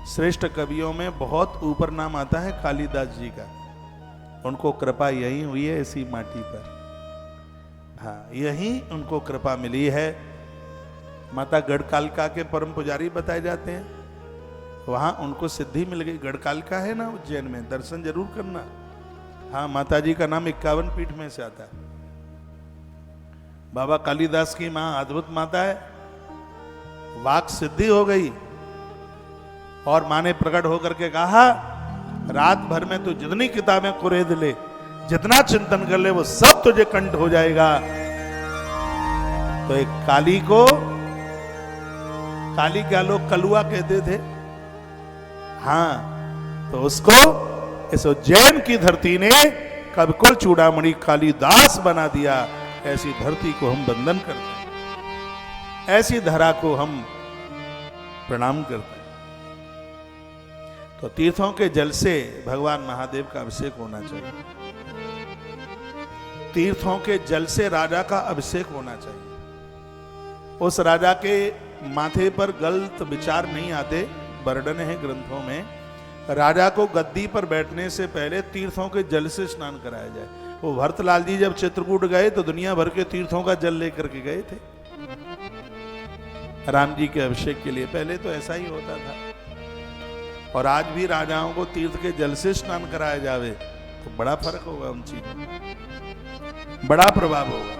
Speaker 1: श्रेष्ठ कवियों में बहुत ऊपर नाम आता है कालिदास जी का। उनको कृपा यही हुई है इसी माटी पर। हाँ, यही उनको कृपा मिली है। माता गढ़कालिका के परम पुजारी बताए जाते हैं, वहां उनको सिद्धि मिल गई। गढ़कालिका है ना उज्जैन में, दर्शन जरूर करना। हाँ, माता जी का नाम 51 पीठ में से आता है। बाबा कालिदास की मां अद्भुत माता है, वाक सिद्धि हो गई और मां ने प्रकट होकर के कहा, रात भर में तू जितनी किताबें कुरेद ले, जितना चिंतन कर ले, वो सब तुझे कंठ हो जाएगा। तो एक काली को, काली क्या लोग कलुआ कहते थे, हाँ, तो उसको इस उज्जैन की धरती ने कविकुल चूड़ामणि कालिदास बना दिया। ऐसी धरती को हम वंदन करते हैं, ऐसी धरा को हम प्रणाम करते हैं। तो तीर्थों के जल से भगवान महादेव का अभिषेक होना चाहिए। तीर्थों के जल से राजा का अभिषेक होना चाहिए। उस राजा के माथे पर गलत विचार नहीं आते। वर्णन है ग्रंथों में, राजा को गद्दी पर बैठने से पहले तीर्थों के जल से स्नान कराया जाए। वो भरतलाल जी जब चित्रकूट गए तो दुनिया भर के तीर्थों का जल लेकर के गए थे राम जी के अभिषेक के लिए। पहले तो ऐसा ही होता था। और आज भी राजाओं को तीर्थ के जल से स्नान कराया जावे तो बड़ा फर्क होगा, उन चीजों में बड़ा प्रभाव होगा।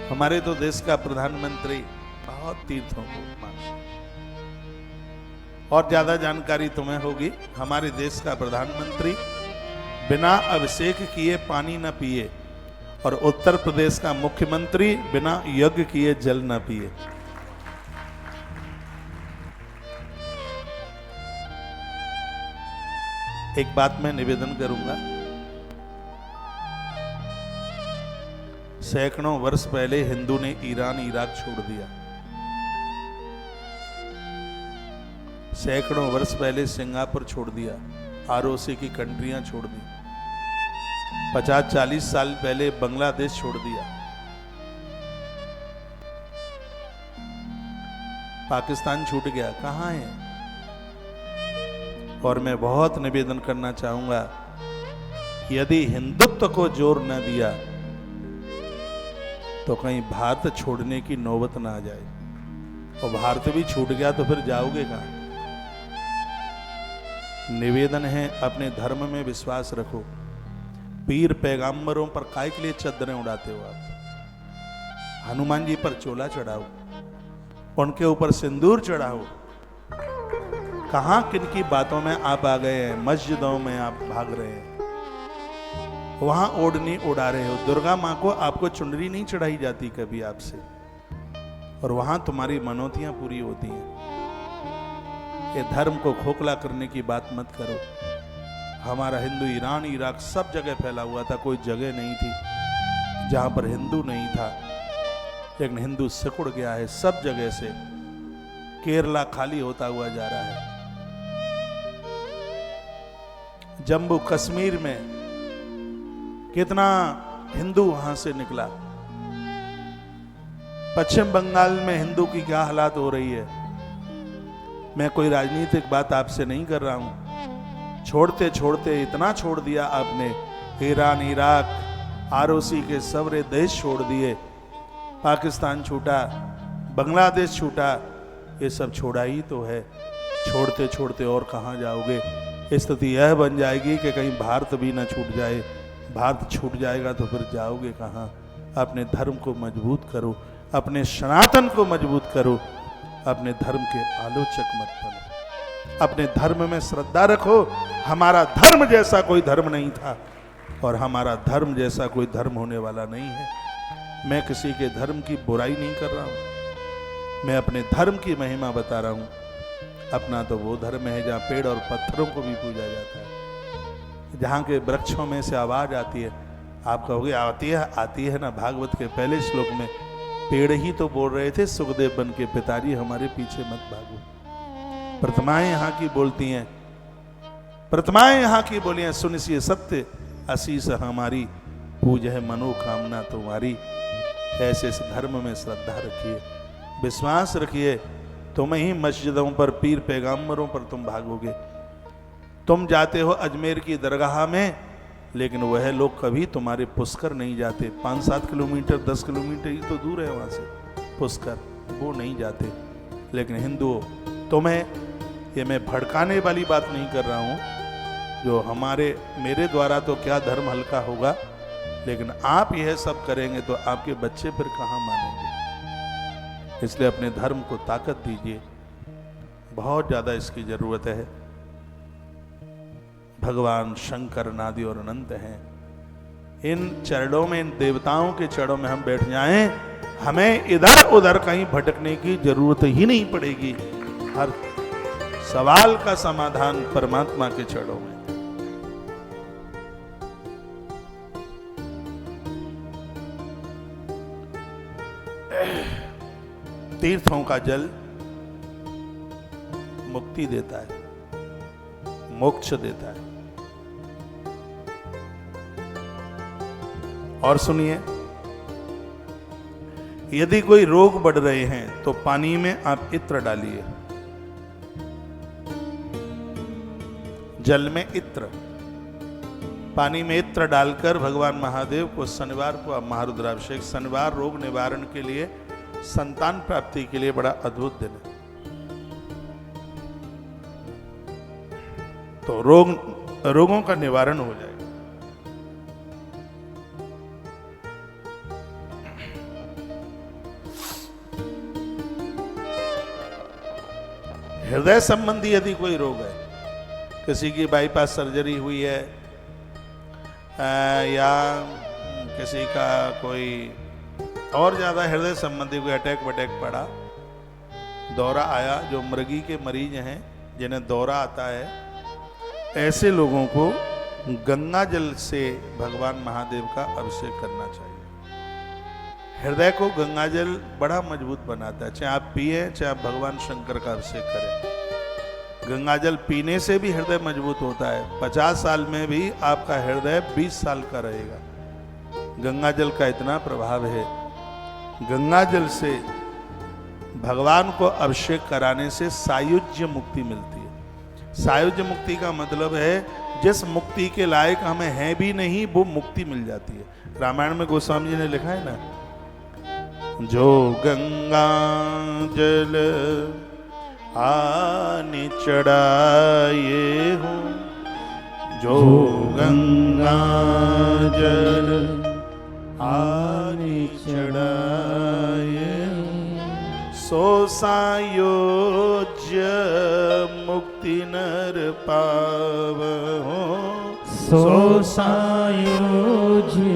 Speaker 1: हमारे तो देश का प्रधानमंत्री बहुत तीर्थों को मानता है। और ज्यादा जानकारी तुम्हें होगी, हमारे देश का प्रधानमंत्री बिना अभिषेक किए पानी न पिए, और उत्तर प्रदेश का मुख्यमंत्री बिना यज्ञ किए जल न पिए। एक बात मैं निवेदन करूंगा, सैकड़ों वर्ष पहले हिंदू ने ईरान इराक छोड़ दिया। सैकड़ों वर्ष पहले सिंगापुर छोड़ दिया, आरओसी की कंट्रियां छोड़ दी, 50-40 साल पहले बांग्लादेश छोड़ दिया, पाकिस्तान छूट गया, कहां है? और मैं बहुत निवेदन करना चाहूंगा, यदि हिंदुत्व को जोर न दिया तो कहीं भारत छोड़ने की नौबत ना आ जाए, और भारत भी छूट गया तो फिर जाओगे कहां? निवेदन है, अपने धर्म में विश्वास रखो। पीर पैगंबरों पर काय के लिए चद्दरें उड़ाते हो आप? हनुमान जी पर चोला चढ़ाओ, उनके ऊपर सिंदूर चढ़ाओ। कहां किन की बातों में आप आ गए हैं? मस्जिदों में आप भाग रहे हैं, वहां ओढ़नी उड़ा रहे हो। दुर्गा मां को आपको चुनरी नहीं चढ़ाई जाती कभी आपसे, और वहां तुम्हारी मनौतियां पूरी होती हैं। ये धर्म को खोखला करने की बात मत करो। हमारा हिंदू ईरान, इराक सब जगह फैला हुआ था, कोई जगह नहीं थी जहां पर हिंदू नहीं था, लेकिन हिंदू सिकुड़ गया है सब जगह से। केरला खाली होता हुआ जा रहा है। जम्मू कश्मीर में कितना हिंदू वहां से निकला। पश्चिम बंगाल में हिंदू की क्या हालात हो रही है। मैं कोई राजनीतिक बात आपसे नहीं कर रहा हूं। छोड़ते छोड़ते इतना छोड़ दिया आपने, ईरान, इराक, आरओसी के सवरे देश छोड़ दिए, पाकिस्तान छूटा, बांग्लादेश छूटा, ये सब छोड़ा ही तो है। छोड़ते छोड़ते और कहां जाओगे? स्थिति यह बन जाएगी कि कहीं भारत भी ना छूट जाए। भारत छूट जाएगा तो फिर जाओगे कहां? अपने धर्म को मजबूत करो, अपने सनातन को मजबूत करो, अपने धर्म के आलोचक मत बनो, अपने धर्म में श्रद्धा रखो। हमारा धर्म जैसा कोई धर्म नहीं था, और हमारा धर्म जैसा कोई धर्म होने वाला नहीं है। मैं किसी के धर्म की बुराई नहीं कर रहा हूं, मैं अपने धर्म की महिमा बता रहा हूं। अपना तो वो धर्म है जहां पेड़ और पत्थरों को भी पूजा जाता है, जहां के वृक्षों में से आवाज आती है। आप कहोगे आती है ना। भागवत के पहले श्लोक में पेड़ ही तो बोल रहे थे, सुखदेव बन के पिताजी हमारे पीछे मत भागो। प्रतिमाएं यहाँ की बोलती हैं, प्रतिमाएं यहाँ की बोली हैं, सुनिए सत्य आशीष हमारी, पूज है मनोकामना तुम्हारी। ऐसे इस धर्म में श्रद्धा रखिए, विश्वास रखिए। तुम ही मस्जिदों पर, पीर पैगंबरों पर तुम भागोगे। तुम जाते हो अजमेर की दरगाह में, लेकिन वह लोग कभी तुम्हारे पुष्कर नहीं जाते। 5-7 किलोमीटर 10 किलोमीटर ही तो दूर है वहां से पुष्कर, वो नहीं जाते। लेकिन हिंदुओं, तुम्हें ये मैं भड़काने वाली बात नहीं कर रहा हूं, जो मेरे द्वारा तो क्या धर्म हल्का होगा, लेकिन आप यह सब करेंगे तो आपके बच्चे फिर कहां मानेंगे। इसलिए अपने धर्म को ताकत दीजिए, बहुत ज्यादा इसकी जरूरत है। भगवान शंकर नादि और अनंत हैं। इन चरणों में, इन देवताओं के चरणों में हम बैठ जाएं, हमें इधर उधर कहीं भटकने की जरूरत ही नहीं पड़ेगी। हर सवाल का समाधान परमात्मा के चरणों में। तीर्थों का जल मुक्ति देता है, मोक्ष देता है। और सुनिए, यदि कोई रोग बढ़ रहे हैं तो पानी में आप इत्र डालिए, जल में इत्र, पानी में इत्र डालकर भगवान महादेव को शनिवार को आप महारुद्राभिषेक। शनिवार रोग निवारण के लिए, संतान प्राप्ति के लिए बड़ा अद्भुत दिन है। तो रोगों का निवारण हो जाएगा। हृदय संबंधी यदि कोई रोग है, किसी की बाईपास सर्जरी हुई है, या किसी का कोई और ज्यादा हृदय संबंधी कोई अटैक वटैक पड़ा, दौरा आया, जो मृगी के मरीज हैं जिन्हें दौरा आता है, ऐसे लोगों को गंगा जल से भगवान महादेव का अभिषेक करना चाहिए। हृदय को गंगा जल बड़ा मजबूत बनाता है। चाहे आप पिए, चाहे आप भगवान शंकर का अभिषेक करें। गंगा जल पीने से भी हृदय मजबूत होता है। 50 साल में भी आपका हृदय 20 साल का रहेगा। गंगा जल का इतना प्रभाव है। गंगा जल से भगवान को अभिषेक कराने से सायुज्य मुक्ति मिलती है। सायुज्य मुक्ति का मतलब है जिस मुक्ति के लायक हमें है भी नहीं, वो मुक्ति मिल जाती है। रामायण में गोस्वामी जी ने लिखा है ना, जो गंगा जल आने चढ़ाए हो, जो गंगा जल आने चढ़ाए, सो सायोज्य मुक्ति नर पावो,
Speaker 2: सो सायोज्य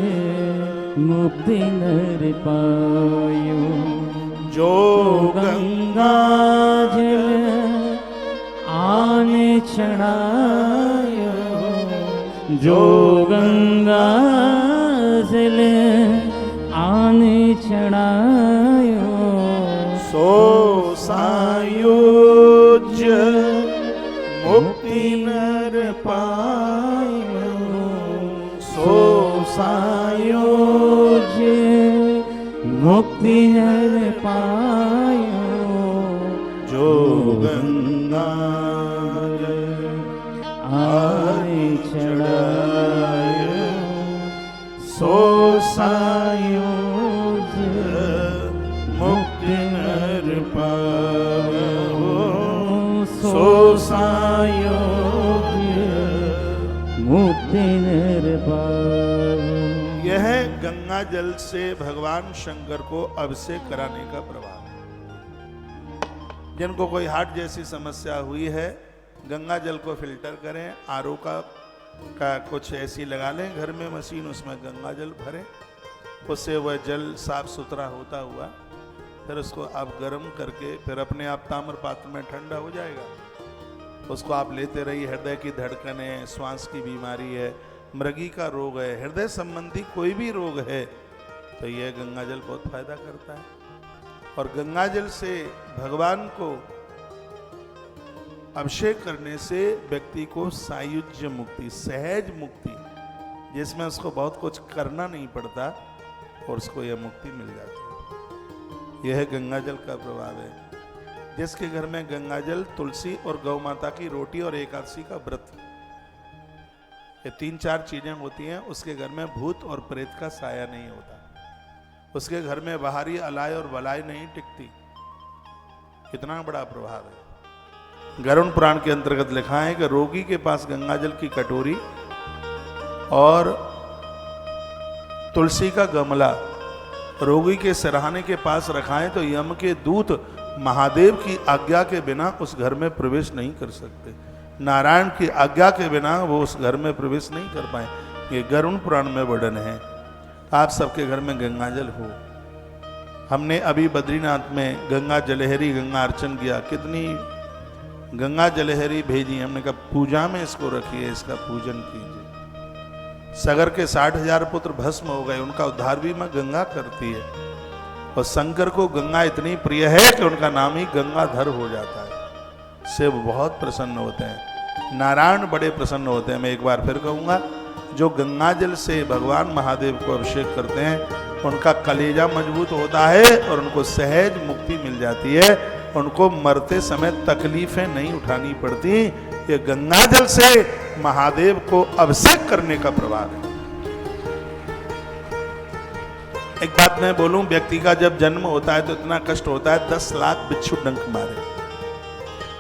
Speaker 2: मुक्ति नर पायो।
Speaker 1: जो
Speaker 2: गंगा जल आने चढ़ायो, जो गंगा जल आने चढ़ायो,
Speaker 1: सो सायोज्य मुक्ति नर पायो, सो
Speaker 2: सायोज्य मुक्ति नर पायो।
Speaker 1: जो गंगा
Speaker 2: आने चढ़ायो,
Speaker 1: सो सायोज्य मुक्ति नर पावो, सो सायोज्य
Speaker 2: मुक्ति नर पायो।
Speaker 1: यह गंगा जल से भगवान शंकर को अभिषेक कराने का प्रभाव। जिनको कोई हार्ट जैसी समस्या हुई है, गंगा जल को फिल्टर करें, आरओ का कुछ ऐसी लगा लें घर में मशीन, उसमें गंगा जल भरें, उससे वह जल साफ सुथरा होता हुआ फिर उसको आप गर्म करके फिर अपने आप ताम्र पात्र में ठंडा हो जाएगा। उसको आप लेते रहिए। हृदय की धड़कन है, श्वास की बीमारी है, मृगी का रोग है, हृदय संबंधी कोई भी रोग है, तो यह गंगा जल बहुत फायदा करता है। और गंगा जल से भगवान को अभिषेक करने से व्यक्ति को सायुज्य मुक्ति, सहज मुक्ति, जिसमें उसको बहुत कुछ करना नहीं पड़ता और उसको यह मुक्ति मिल जाती है। यह गंगा जल का प्रभाव है। जिसके घर में गंगा जल, तुलसी और गौ माता की रोटी और एकादशी का व्रत, ये 3-4 चीजें होती हैं, उसके घर में भूत और प्रेत का साया नहीं होता। उसके घर में बाहरी अलाय और बलाई नहीं टिकती। कितना बड़ा प्रभाव है। गरुड़ पुराण के अंतर्गत लिखा है कि रोगी के पास गंगा जल की कटोरी और तुलसी का गमला रोगी के सिरहाने के पास रखाएं तो यम के दूत महादेव की आज्ञा के बिना उस घर में प्रवेश नहीं कर सकते। नारायण की आज्ञा के बिना वो उस घर में प्रवेश नहीं कर पाए। ये गरुड़ पुराण में वर्णन है। आप सबके घर में गंगा जल हो। हमने अभी बद्रीनाथ में गंगा जलहरी गंगा अर्चन किया, कितनी गंगा जलहरी भेजी। हमने कहा पूजा में इसको रखिए, इसका पूजन कीजिए। सगर के 60,000 पुत्र भस्म हो गए, उनका उद्धार भी मां गंगा करती है। और शंकर को गंगा इतनी प्रिय है कि उनका नाम ही गंगाधर हो जाता है। से वो बहुत प्रसन्न होते हैं। नारायण बड़े प्रसन्न होते हैं। मैं एक बार फिर कहूँगा, जो गंगा जल से भगवान महादेव को अभिषेक करते हैं उनका कलेजा मजबूत होता है और उनको सहज मुक्ति मिल जाती है। उनको मरते समय तकलीफें नहीं उठानी पड़ती। ये गंगा जल से महादेव को अभिषेक करने का प्रभाव है। एक बात मैं बोलूं, व्यक्ति का जब जन्म होता है तो इतना कष्ट होता है, 10 लाख बिच्छू डंक मारे,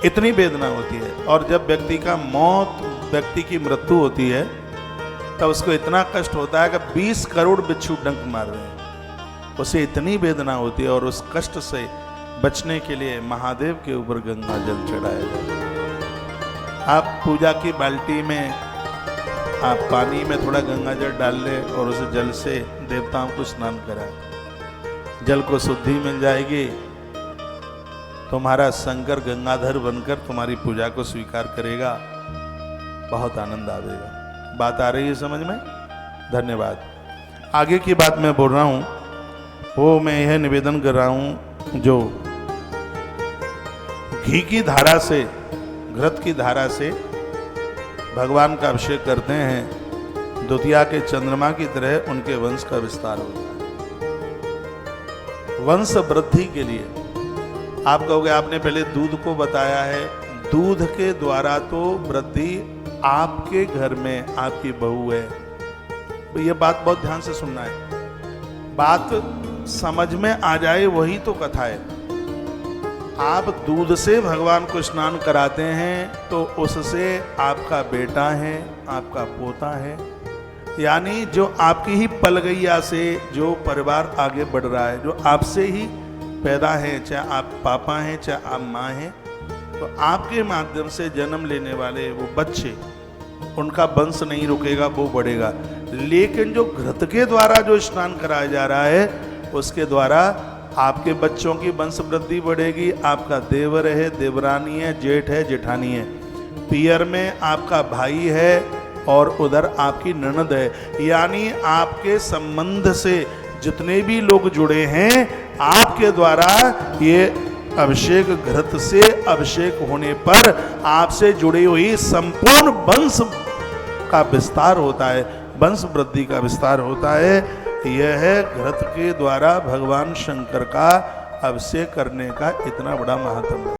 Speaker 1: इतनी वेदना होती है। और जब व्यक्ति का मौत, व्यक्ति की मृत्यु होती है, तब उसको इतना कष्ट होता है कि 20 करोड़ बिच्छू डंक मार रहे हैं। उसे इतनी वेदना होती है। और उस कष्ट से बचने के लिए महादेव के ऊपर गंगा जल चढ़ाया जाता है। आप पूजा की बाल्टी में आप पानी में थोड़ा गंगा जल डाल लें और उस जल से देवताओं को स्नान कराएं। जल को शुद्धि मिल जाएगी। तुम्हारा शंकर गंगाधर बनकर तुम्हारी पूजा को स्वीकार करेगा। बहुत आनंद आएगा। बात आ रही है समझ में? धन्यवाद। आगे की बात मैं बोल रहा हूँ वो मैं यह निवेदन कर रहा हूँ, जो घी की धारा से घृत की धारा से भगवान का अभिषेक करते हैं, द्वितीया के चंद्रमा की तरह उनके वंश का विस्तार होता है। वंश वृद्धि के लिए आप कहोगे आपने पहले दूध को बताया है, दूध के द्वारा तो वृद्धि आपके घर में आपकी बहू है। तो ये बात बहुत ध्यान से सुनना है, बात समझ में आ जाए वही तो कथा है। आप दूध से भगवान को स्नान कराते हैं तो उससे आपका बेटा है, आपका पोता है, यानी जो आपकी ही पलगैया से जो परिवार आगे बढ़ रहा है, जो आपसे ही पैदा है, चाहे आप पापा हैं चाहे आप माँ हैं, तो आपके माध्यम से जन्म लेने वाले वो बच्चे, उनका वंश नहीं रुकेगा, वो बढ़ेगा। लेकिन जो घृत के द्वारा जो स्नान कराया जा रहा है उसके द्वारा आपके बच्चों की वंश वृद्धि बढ़ेगी। आपका देवर है, देवरानी है, जेठ है, जेठानी है, पियर में आपका भाई है और उधर आपकी ननद है, यानी आपके संबंध से जितने भी लोग जुड़े हैं आपके द्वारा ये अभिषेक, घृत से अभिषेक होने पर आपसे जुड़ी हुई संपूर्ण वंश का विस्तार होता है, वंश वृद्धि का विस्तार होता है। यह है घृत के द्वारा भगवान शंकर का अभिषेक करने का इतना बड़ा महात्म्य।